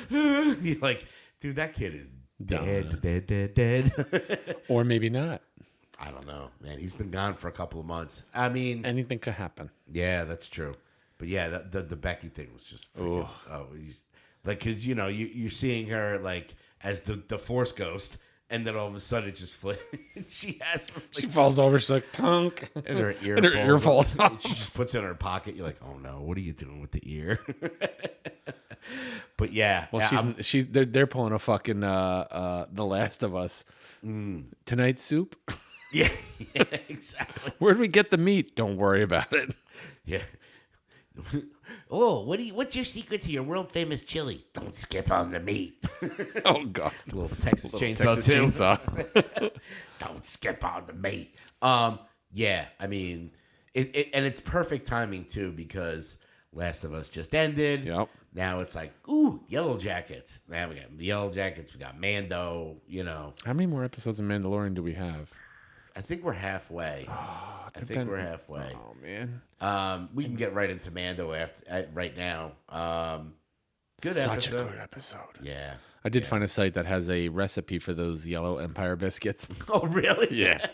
You're like, dude, that kid is dead. Or maybe not. I don't know, man. He's been gone for a couple of months. I mean, Anything could happen. yeah, that's true. But yeah, the Becky thing was just freaking, because you're seeing her like as the Force ghost, and then all of a sudden it just flips. She falls over. She's like, tonk. and her ear And her ear falls off. She just puts it in her pocket. You're like, oh no, what are you doing with the ear? But yeah, Well, they're pulling a fucking The Last of Us. Tonight's soup. yeah, exactly. Where'd we get the meat? Don't worry about it. Yeah. Oh, what's your secret to your world famous chili? Don't skip on the meat. Oh God. Little Texas chainsaw Texas too. Chainsaw. Don't skip on the meat. Yeah, I mean, and it's perfect timing too because Last of Us just ended. Yep. Now it's like, ooh, Yellowjackets. Now we got Yellowjackets. We got Mando. How many more episodes of Mandalorian do we have? I think we're halfway. We're halfway. Oh man. We can get right into Mando right now. Good Such episode. a good episode. Yeah. I did find a site that has a recipe for those yellow Empire biscuits. Oh, really? Yeah.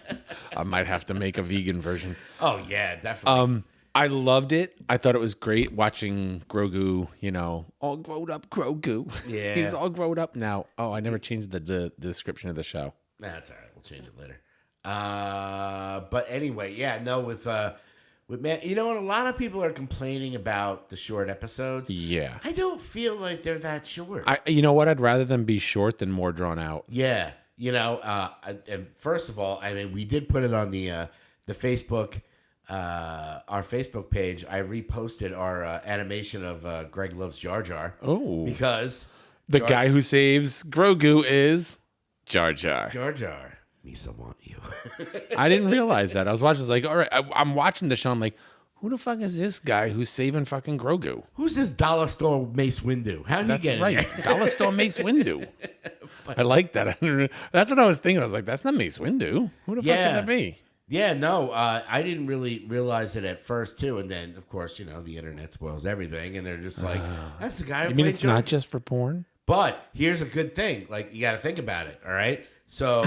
I might have to make a vegan version. Oh, yeah, definitely. I loved it. I thought it was great watching Grogu, all grown up Grogu. Yeah. He's all grown up now. Oh, I never changed the description of the show. That's all right. We'll change it later. But anyway, yeah, no, with man, and a lot of people are complaining about the short episodes. Yeah. I don't feel like they're that short. You know what? I'd rather them be short than more drawn out. Yeah. And first of all, I mean, we did put it on the Facebook, our Facebook page. I reposted our animation of Greg Loves Jar Jar. Oh. Because the guy who saves Grogu is Jar Jar. Jar Jar. Misa want you. I didn't realize that. I was watching, like, all right, I'm watching the show. I'm like, who the fuck is this guy who's saving fucking Grogu? Who's this dollar store Mace Windu? How did he get right. in there? Dollar store Mace Windu. I like that. That's what I was thinking. I was like, that's not Mace Windu. Who the fuck could that be? Yeah, no, I didn't really realize it at first, too. And then, of course, the internet spoils everything. And they're just like, that's the guy who You mean played it's Jar-" not just for porn? But here's a good thing. Like, you got to think about it, all right? So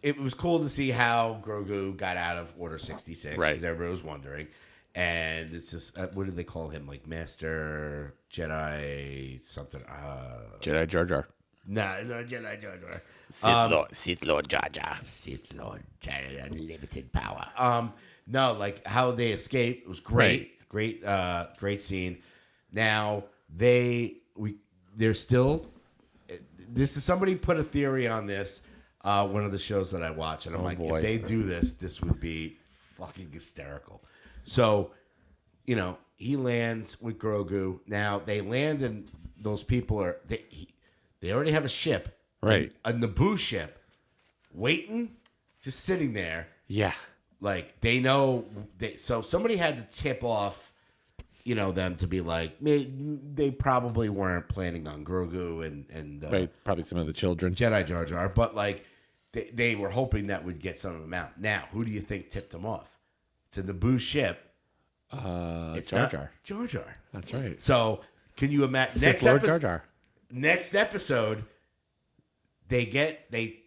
it was cool to see how Grogu got out of Order 66. Right. Because everybody was wondering. And it's just, what do they call him? Like, Master Jedi something. Jedi Jar Jar. No, Jedi Jar Jar. Sith Lord Jar Jar. Sith Lord Jar Jar, unlimited power. No, like how they escaped was great. Right. Great scene. Now they're still. This is somebody put a theory on this. One of the shows that I watch, and I'm boy. if they do this would be fucking hysterical. So, he lands with Grogu. Now they land, and those people they already have a ship. Right. A Naboo ship waiting, just sitting there. Yeah. Like they know. So somebody had to tip off, them to be like they probably weren't planning on Grogu and Right, probably some of the children. Jedi Jar Jar, but like they were hoping that would get some of them out. Now, who do you think tipped them off? It's a Naboo ship. It's Jar Jar. Jar Jar. That's right. So can you imagine Sith Lord Jar Jar. Next episode, they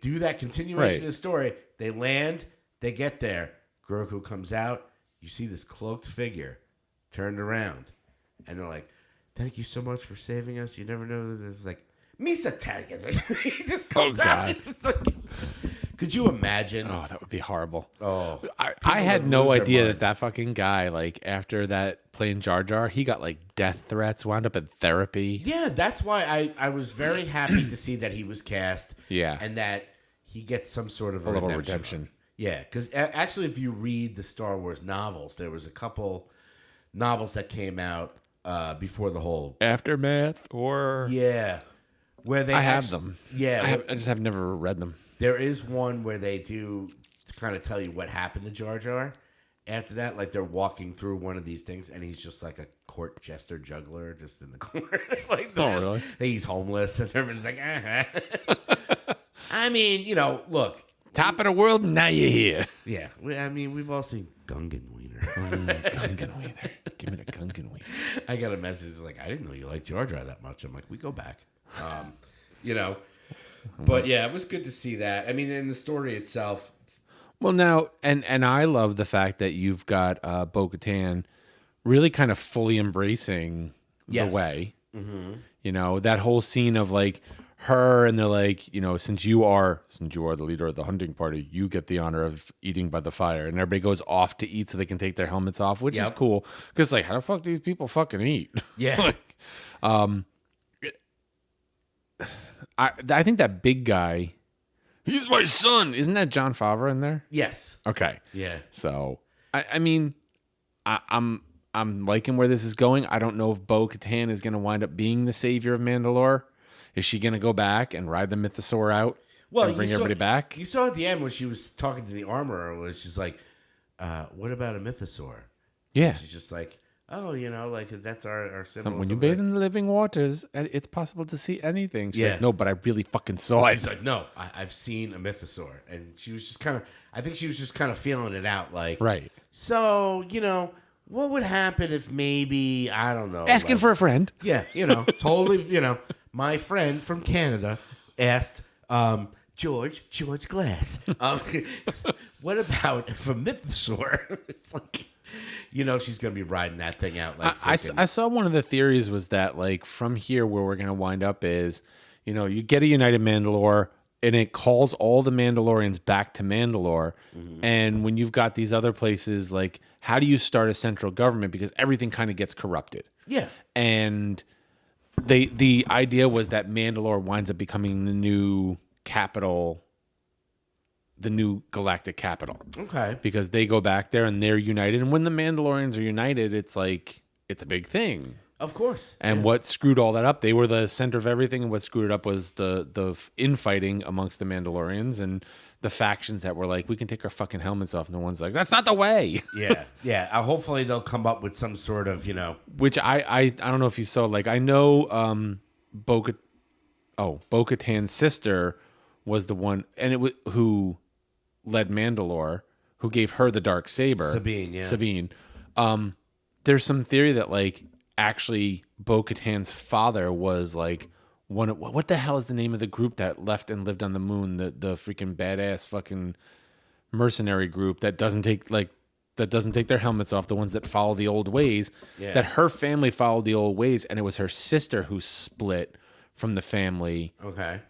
do that continuation of the story. They land, they get there. Grogu comes out. You see this cloaked figure turned around, and they're like, "Thank you so much for saving us. You never know that this is like Misa Target." He just comes out. It's just like, could you imagine? Oh, that would be horrible. Oh, I had no idea that fucking guy, like, after that playing Jar Jar, he got, like, death threats, wound up in therapy. Yeah, that's why I was very happy to see that he was cast. Yeah. And that he gets some sort of a little redemption. Yeah, because actually, if you read the Star Wars novels, there was a couple novels that came out before the whole Aftermath or... Yeah. Where they have them. Yeah. I just have never read them. There is one where they do kind of tell you what happened to Jar Jar after that. Like they're walking through one of these things and he's just like a court jester juggler just in the corner. Like that. Oh, really? He's homeless and everyone's like, I mean, look. Top of the world, now you're here. Yeah. We've all seen Gungan Wiener. Gungan Wiener. Give me the Gungan Wiener. I got a message like, I didn't know you liked Jar Jar that much. I'm like, we go back. But yeah, it was good to see that. I mean, in the story itself. Well, now, and I love the fact that you've got Bo-Katan really kind of fully embracing the way. Mm-hmm. That whole scene of like her and they're like, since you are the leader of the hunting party, you get the honor of eating by the fire, and everybody goes off to eat so they can take their helmets off, which is cool because like, how the fuck do these people fucking eat? Yeah. I think that big guy, he's my son. Isn't that Jon Favreau in there? Yes. Okay. Yeah. So I'm liking where this is going. I don't know if Bo-Katan is going to wind up being the savior of Mandalore. Is she going to go back and ride the mythosaur out and bring everybody back? You saw at the end when she was talking to the armorer, where she's like, what about a mythosaur? Yeah. And she's just like, oh, like that's our symbol. When you bathe in the living waters, it's possible to see anything. She's like, no, but I really fucking saw it. She's like, no, I've seen a mythosaur. And she was just I think she was just kind of feeling it out. Like, right. So, what would happen if maybe, I don't know. Asking for a friend. Yeah, totally, my friend from Canada asked George Glass, what about if a mythosaur? It's like, she's going to be riding that thing out. Like I saw one of the theories was that, like, from here where we're going to wind up is, you get a United Mandalore, and it calls all the Mandalorians back to Mandalore. Mm-hmm. And when you've got these other places, like, how do you start a central government? Because everything kind of gets corrupted. Yeah. And the idea was that Mandalore winds up becoming the new capital, the new galactic capital. Okay. Because they go back there and they're united. And when the Mandalorians are united, it's like, it's a big thing. Of course. And what screwed all that up, they were the center of everything. And what screwed it up was the infighting amongst the Mandalorians and the factions that were like, we can take our fucking helmets off. And the one's like, that's not the way. Yeah. Yeah. Hopefully they'll come up with some sort of, Which I don't know if you saw, like, I know Bo-Katan's sister was the one, and it was who led Mandalore, who gave her the dark saber. Sabine. There's some theory that, like, actually Bo-Katan's father was like one of, what the hell is the name of the group that left and lived on the moon, the freaking badass fucking mercenary group that doesn't take their helmets off, the ones that follow the old ways. Yeah. That her family followed the old ways, and it was her sister who split from the family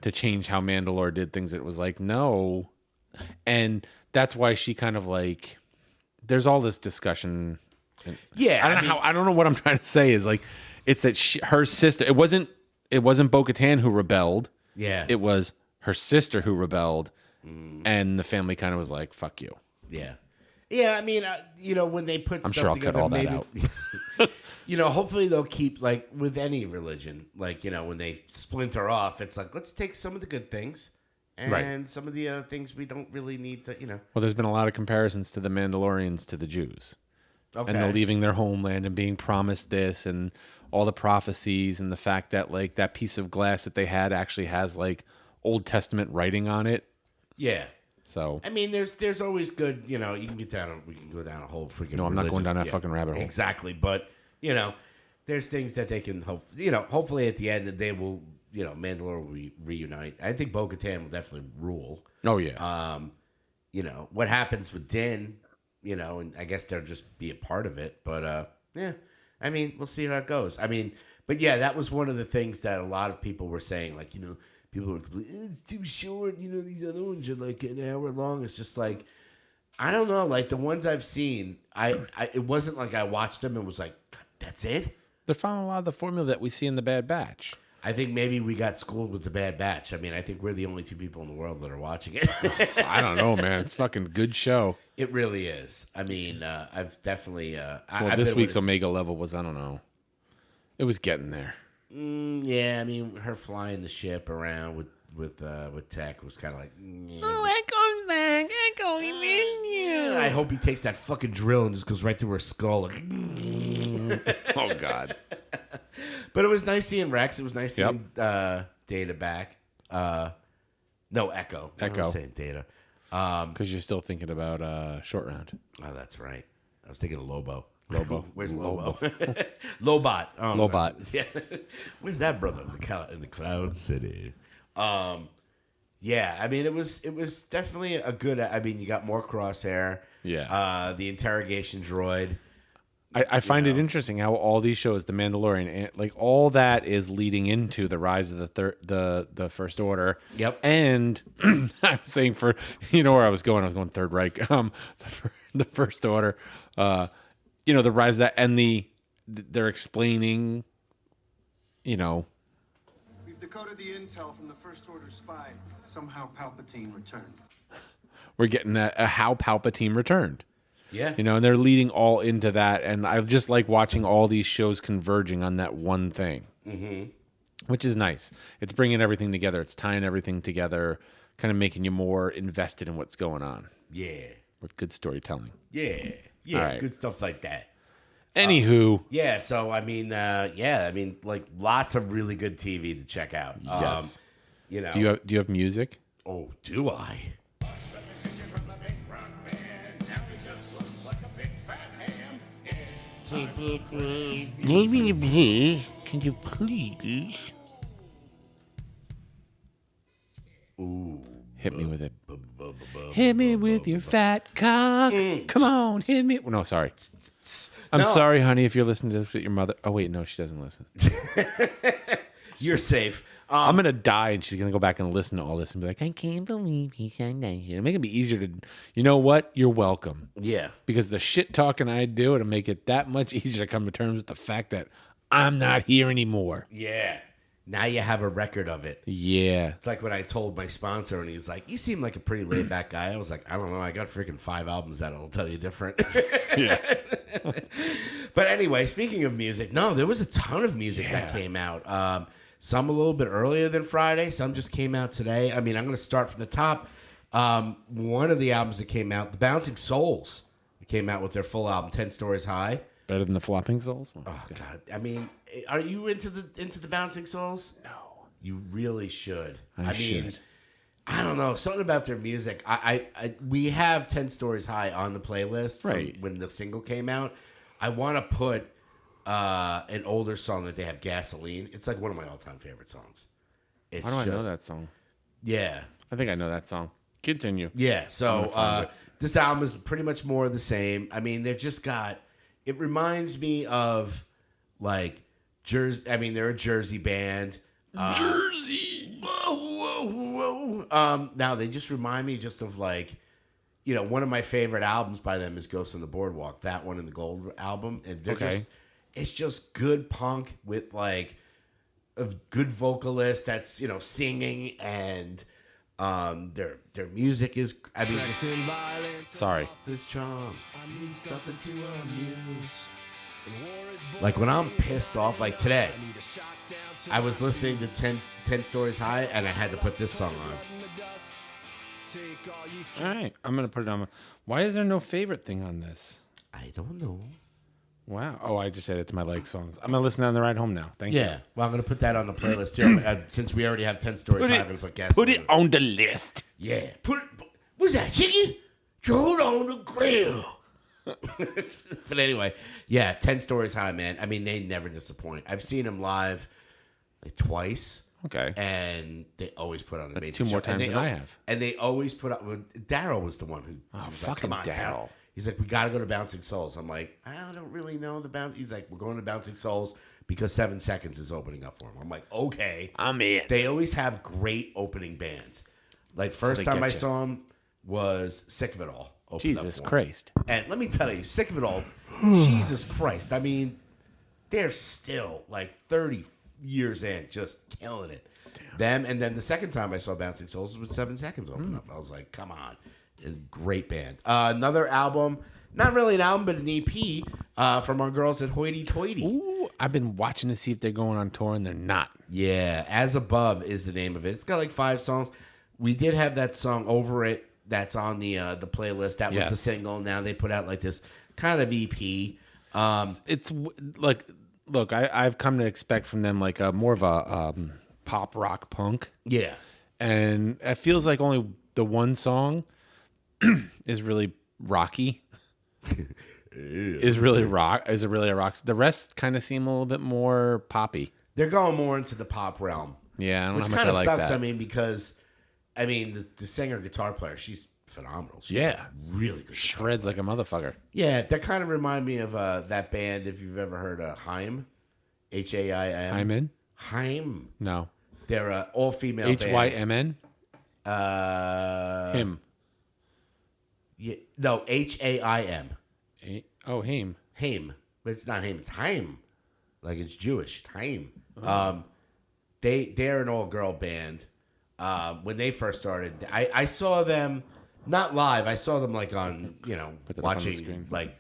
to change how Mandalore did things. It was like, no. And that's why she kind of like, there's all this discussion. Yeah. I don't know what I'm trying to say is like, it's that her sister, it wasn't Bo-Katan who rebelled. Yeah. It was her sister who rebelled. And the family kind of was like, fuck you. Yeah. Yeah. When they put I'm stuff sure I'll together, cut all that out. Hopefully they'll keep, like, with any religion, like, when they splinter off, it's like, let's take some of the good things And Right. some of the other things we don't really need to, Well, there's been a lot of comparisons to the Mandalorians to the Jews. Okay. And they're leaving their homeland and being promised this and all the prophecies and the fact that like that piece of glass that they had actually has like Old Testament writing on it. Yeah. So I mean, there's always good, you can we can go down a whole freaking. No, I'm not going down that religious- fucking rabbit hole. Exactly, but there's things that they can hope. Hopefully at the end that they will, Mandalore will reunite. I think Bo-Katan will definitely rule. Oh yeah. What happens with Din, and I guess they'll just be a part of it. But yeah, I mean, we'll see how it goes. I mean, but yeah, that was one of the things that a lot of people were saying. Like, people were it's too short. These other ones are like an hour long. It's just like, I don't know. Like the ones I've seen, it wasn't like I watched them and was like, that's it. They're following a lot of the formula that we see in the Bad Batch. I think maybe we got schooled with the Bad Batch. I mean, I think we're the only two people in the world that are watching it. I don't know, man. It's a fucking good show. It really is. I mean, I've definitely. This week's Omega level was, I don't know. It was getting there. Yeah, I mean, her flying the ship around with Tech was kind of like. Echo's back. Echo, we miss you. I hope he takes that fucking drill and just goes right through her skull. Like, Oh God. but it was nice seeing Rex. It was nice seeing Data back. No, Echo. Echo. I'm saying Data. Because you're still thinking about Short Round. Oh, that's right. I was thinking of Lobo. Lobo. Where's Lobo? Lobot. Oh, Lobot. Yeah. Where's that brother? In the Cloud City. Yeah. I mean, it was definitely a good. I mean, you got more Crosshair. Yeah. The interrogation droid. I find it interesting how all these shows, The Mandalorian, and like all that is leading into the rise of the First Order. Yep. And I'm saying where I was going. I was going Third Reich. The First Order. The rise of that, and they're explaining. We've decoded the intel from the First Order spy. Somehow Palpatine returned. We're getting a how Palpatine returned. Yeah. And they're leading all into that. And I just like watching all these shows converging on that one thing, which is nice. It's bringing everything together. It's tying everything together, kind of making you more invested in what's going on. Yeah. With good storytelling. Yeah. All right. Good stuff like that. Anywho. Yeah. So, I mean, like lots of really good TV to check out. Yes. Do you have music? Oh, do I? Can you please? Ooh. Hit me with it. Hit me with your fat cock. Come on, hit me. No, sorry. I'm sorry, honey, if you're listening to this with your mother. Oh, wait, no, she doesn't listen. You're safe. I'm going to die, and she's going to go back and listen to all this and be like, I can't believe he said that shit. It'll make it be easier to, you know what? You're welcome. Yeah. Because the shit talking I do, it'll make it that much easier to come to terms with the fact that I'm not here anymore. Yeah. Now you have a record of it. Yeah. It's like when I told my sponsor, and he's like, you seem like a pretty laid-back guy. I was like, I don't know. I got freaking 5 albums that'll tell you different. Yeah. But anyway, speaking of music, no, there was a ton of music that came out. Some a little bit earlier than Friday. Some just came out today. I mean, I'm going to start from the top. One of the albums that came out, The Bouncing Souls, came out with their full album, 10 Stories High. Better than the Flopping Souls? Oh, God. I mean, are you into the Bouncing Souls? No. You really should. I mean, should. I don't know. Something about their music. We have 10 Stories High on the playlist from Right. when the single came out. I want to put an older song that they have, Gasoline. It's like one of my all-time favorite songs. Why do I know that song? Yeah. I think I know that song. Continue. Yeah. So this album is pretty much more of the same. I mean, they've just got... It reminds me of, like, Jersey... I mean, they're a Jersey band. Jersey! Whoa. Now, they just remind me just of, like... one of my favorite albums by them is Ghost on the Boardwalk. That one and the Gold album. And they're just... It's just good punk with, like, a good vocalist that's, singing, and their music is... I mean, just... Sorry. This charm. I need something to amuse. Like when I'm pissed off, like today, I was listening to 10 Stories High, and I had to put this song on. All right, I'm gonna put it on. Why is there no favorite thing on this? I don't know. Wow. Oh, I just added it to my like songs. I'm gonna listen on the ride home now. Thank you. Yeah. Well, I'm gonna put that on the playlist here. Since we already have 10 Stories High, I'm gonna put gas. Put it on the list. Yeah. What's that, chicken? Throw it on the grill. But anyway, yeah, 10 Stories High, man. I mean, they never disappoint. I've seen them live like twice. Okay. And they always put on an amazing show. That's 2 more times than I have. And they always put out. Daryl was the one who. Oh, was fucking like, come on, Daryl. He's like, we got to go to Bouncing Souls. I'm like, I don't really know the bounce. He's like, we're going to Bouncing Souls because 7 Seconds is opening up for him. I'm like, okay. I'm in. They always have great opening bands. Like, first time I saw him was Sick of It All. Jesus Christ. And let me tell you, Sick of It All, Jesus Christ. I mean, they're still like 30 years in, just killing it. Damn. Them, and then the second time I saw Bouncing Souls was with 7 Seconds open up. I was like, come on. Great band. Another album, not really an album, but an EP from our girls at Hoity Toity. Ooh, I've been watching to see if they're going on tour, and they're not. Yeah, As Above is the name of it. It's got like 5 songs. We did have that song Over It that's on the playlist. That was the single. Now they put out like this kind of EP. It's like, look, I've come to expect from them like more of a pop rock punk. Yeah. And it feels like only the one song is really rocky. Is really a rock. The rest kind of seem a little bit more poppy. They're going more into the pop realm. Yeah, I don't know which how much kind I of like sucks. that. I mean, because the singer guitar player, she's phenomenal. She's Yeah. really good. Shreds like a motherfucker. Yeah, that kind of remind me of that band. If you've ever heard of Haim, Haim. Hyman? Haim. No. They're all female. Hymn. Him. Yeah, no, Haim. Oh, Haim. Haim, but it's not Haim. It's Haim, like it's Jewish. Haim. They're an all girl band. When they first started, I saw them not live. I saw them like on watching like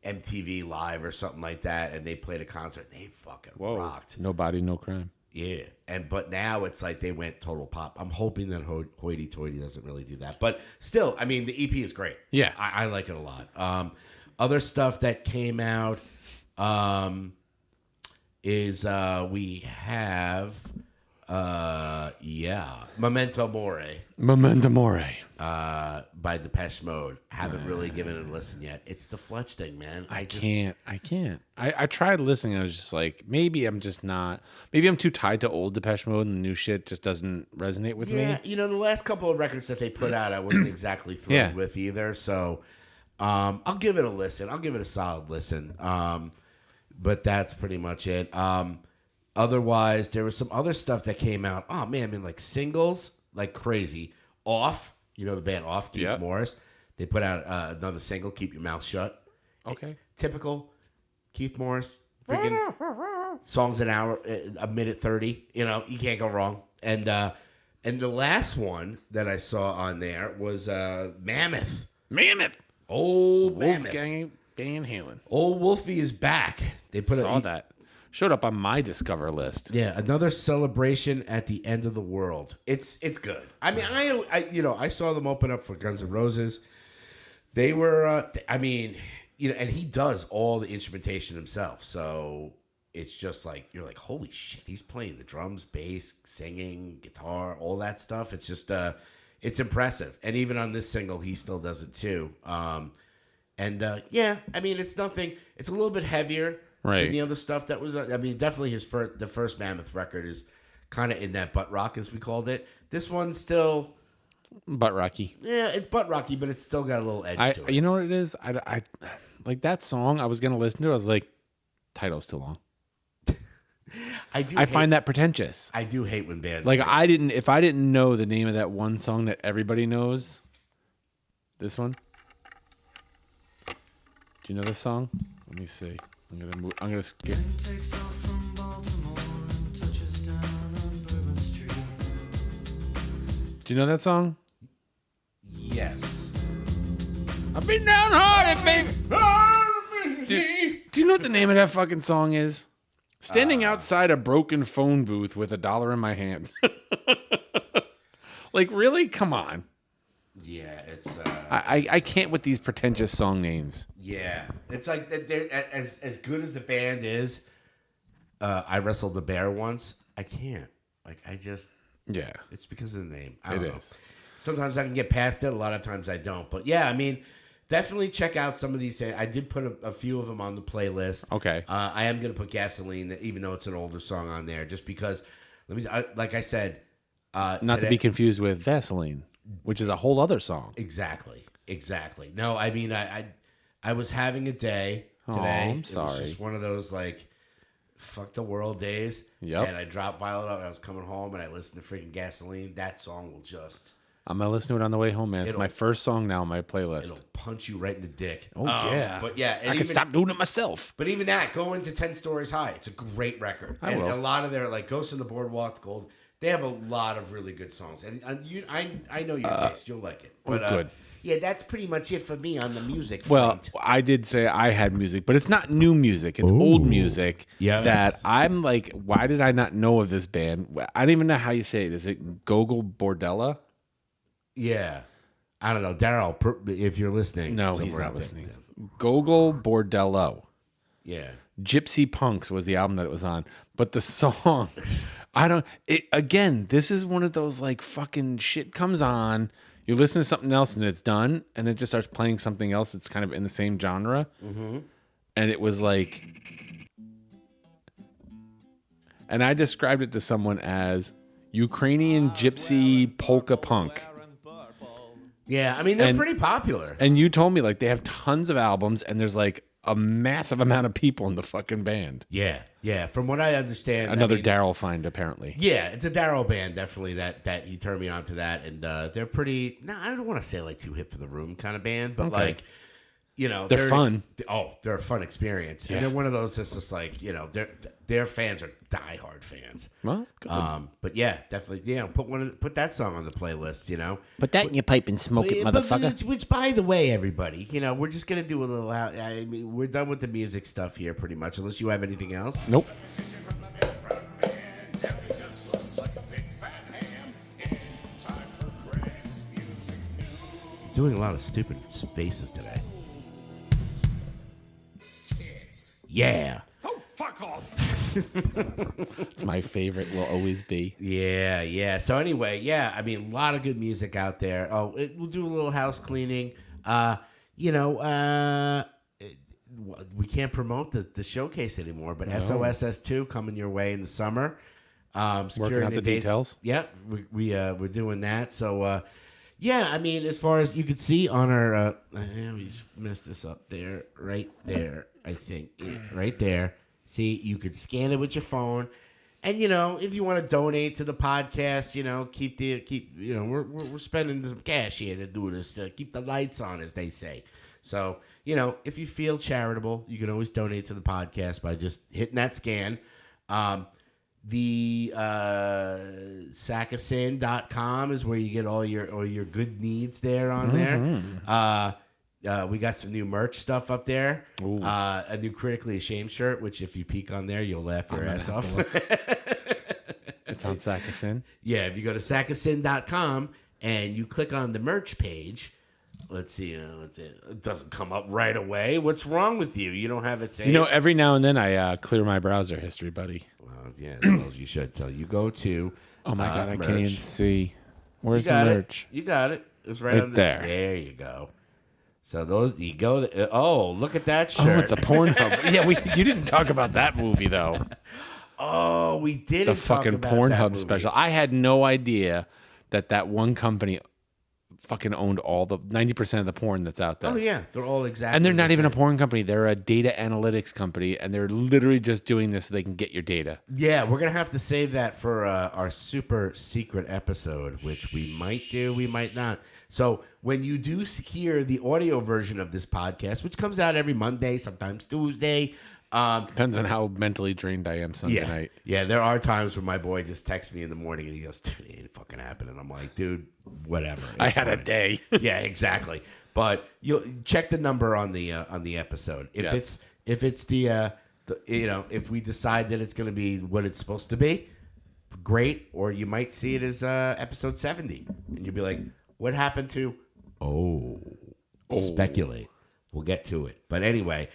MTV Live or something like that, and they played a concert. They fucking rocked. No body, no crime. Yeah, but now it's like they went total pop. I'm hoping that Hoity Toity doesn't really do that, but still, I mean, the EP is great. Yeah, I like it a lot. Other stuff that came out is we have Memento Mori. Memento Mori. By Depeche Mode. Haven't really given it a listen yet. It's the Fletch thing, man. I can't. I tried listening. I was just like, maybe I'm too tied to old Depeche Mode, and the new shit just doesn't resonate with me. Yeah, the last couple of records that they put out, I wasn't exactly thrilled with either. So I'll give it a listen. I'll give it a solid listen. But that's pretty much it. Otherwise, there was some other stuff that came out. Oh, man, I mean, like singles, like crazy. Off, the band Off, Keith Morris. They put out another single, Keep Your Mouth Shut. Okay. Typical Keith Morris. Freaking songs an hour, a minute 30. You can't go wrong. And the last one that I saw on there was Mammoth. Old Mammoth. Wolfgang Van Halen. Old Wolfie is back. They put that. Showed up on my Discover list. Yeah, another celebration at the end of the world. It's good. I mean, I saw them open up for Guns N' Roses. They were, and he does all the instrumentation himself. So it's just like, you're like, holy shit, he's playing the drums, bass, singing, guitar, all that stuff. It's just, it's impressive. And even on this single, he still does it too. It's nothing, it's a little bit heavier. Right. And the other stuff that was, definitely the first Mammoth record is kind of in that butt rock, as we called it. This one's still butt rocky. Yeah, it's butt rocky, but it's still got a little edge to it. You know what it is? I like that song. I was gonna listen to it. I was like, title's too long. I find that pretentious. I do hate when bands like if I didn't know the name of that one song that everybody knows. This one. Do you know this song? Let me see. I'm gonna skip. Do you know that song? Yes. I've been downhearted, baby. Do you know what the name of that fucking song is? Standing outside a broken phone booth with $1 in my hand. Like, really? Come on. Yeah, it's. I can't with these pretentious song names. Yeah, it's like they're as good as the band is. I wrestled the bear once. I can't. Like, I just. Yeah. It's because of the name. I don't know. is. Sometimes I can get past it. A lot of times I don't. But yeah, I mean, definitely check out some of these. I did put a few of them on the playlist. Okay. I am going to put Gasoline, even though it's an older song, on there, just because. Like I said. Not to be confused with Vaseline, which is a whole other song. Exactly. No, I mean, I was having a day today. I'm sorry. It was just one of those, like, fuck the world days. Yep. And I dropped Violet up and I was coming home and I listened to freaking Gasoline. That song will just... I'm going to listen to it on the way home, man. It's my first song now on my playlist. It'll punch you right in the dick. Oh, yeah. But yeah. I can stop doing it myself. But even that, go into 10 Stories High. It's a great record. I and will. a lot of their, like, Ghost in the Boardwalk, The Gold... They have a lot of really good songs. And I know your taste. You'll like it. But, good. Yeah, that's pretty much it for me on the music Well, front. I did say I had music, but it's not new music. It's old music. Yeah. That I'm like, why did I not know of this band? I don't even know how you say it. Is it Gogol Bordella? Yeah. I don't know. Daryl, if you're listening. No, he's somewhere not out there. listening. Gogol Bordello. Yeah. Gypsy Punks was the album that it was on. But the song, again, this is one of those like fucking shit comes on. You listen to something else and it's done, and it just starts playing something else that's kind of in the same genre. Mm-hmm. And it was like, and I described it to someone as Ukrainian gypsy polka punk. Yeah, I mean, they're pretty popular. And you told me like they have tons of albums, and there's like a massive amount of people in the fucking band. Yeah. From what I understand, Another Daryl find apparently. Yeah, it's a Daryl band, definitely. That he turned me on to that, and they're pretty. No, I don't want to say like too hip for the room kind of band, but like, you know, they're fun. They're a fun experience, and they're one of those that's just like, you know, their fans are diehard fans. Well, good. But yeah, definitely, put that song on the playlist. You know, Put that in your pipe and smoke it, motherfucker. Which, by the way, everybody, you know, we're just gonna do a little. I mean, we're done with the music stuff here, pretty much. Unless you have anything else. Nope. Doing a lot of stupid faces today. Yeah. Oh, fuck off! It's my favorite. Will always be. Yeah. So anyway, yeah. I mean, a lot of good music out there. We'll do a little house cleaning. We can't promote the showcase anymore, but SOSS2 coming your way in the summer. Working out the details. Yep, we're doing that. So, yeah, I mean, as far as you can see on our, we messed this up there, right there, I think, right there. See, you could scan it with your phone, and you know, if you want to donate to the podcast, you know, we're spending some cash here to do this, to keep the lights on, as they say. So, you know, if you feel charitable, you can always donate to the podcast by just hitting that scan. The sackofsin.com is where you get all your good needs there on there. We got some new merch stuff up there. A new Critically Ashamed shirt, which if you peek on there, you'll laugh your ass off. It's on Sack of Sin. Yeah, if you go to sackofsin.com and you click on the merch page, let's see, it doesn't come up right away. What's wrong with you? You don't have it saved? You know, every now and then I clear my browser history, buddy. Well, yeah, well, you should. So you go to Oh my God, I merch. can't even see. Where's the merch? You got it. It's right under there. There you go. So those you go. Look at that Oh, shirt. it's a Pornhub. Yeah, you didn't talk about that movie though. Oh, we did The fucking Pornhub special. I had no idea that one company fucking owned all the 90% of the porn that's out there. Oh yeah, they're all exactly. And they're not the even a same. porn company. They're a data analytics company, and they're literally just doing this so they can get your data. Yeah, we're gonna have to save that for our super secret episode, which we might do, we might not. So when you do hear the audio version of this podcast, which comes out every Monday, sometimes Tuesday. Depends on how mentally drained I am Sunday night. Yeah, there are times where my boy just texts me in the morning and he goes, "Dude, it ain't fucking happening." I'm like, "Dude, whatever." I had a fine." day. Yeah, exactly. But you'll check the number on the episode. If Yes. If it's if we decide that it's going to be what it's supposed to be, great. Or you might see it as episode 70, and you'll be like, "What happened to?" Speculate. We'll get to it. But anyway,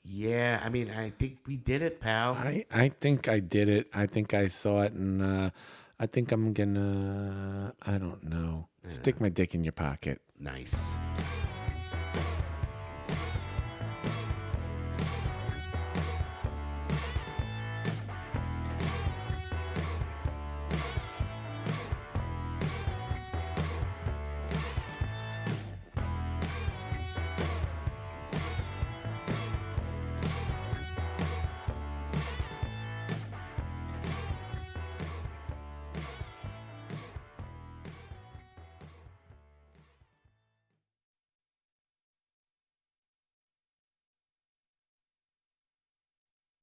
yeah. I mean, I think we did it, pal. I think I did it. I think I saw it, and I think I'm gonna. I don't know. Stick my dick in your pocket. Nice.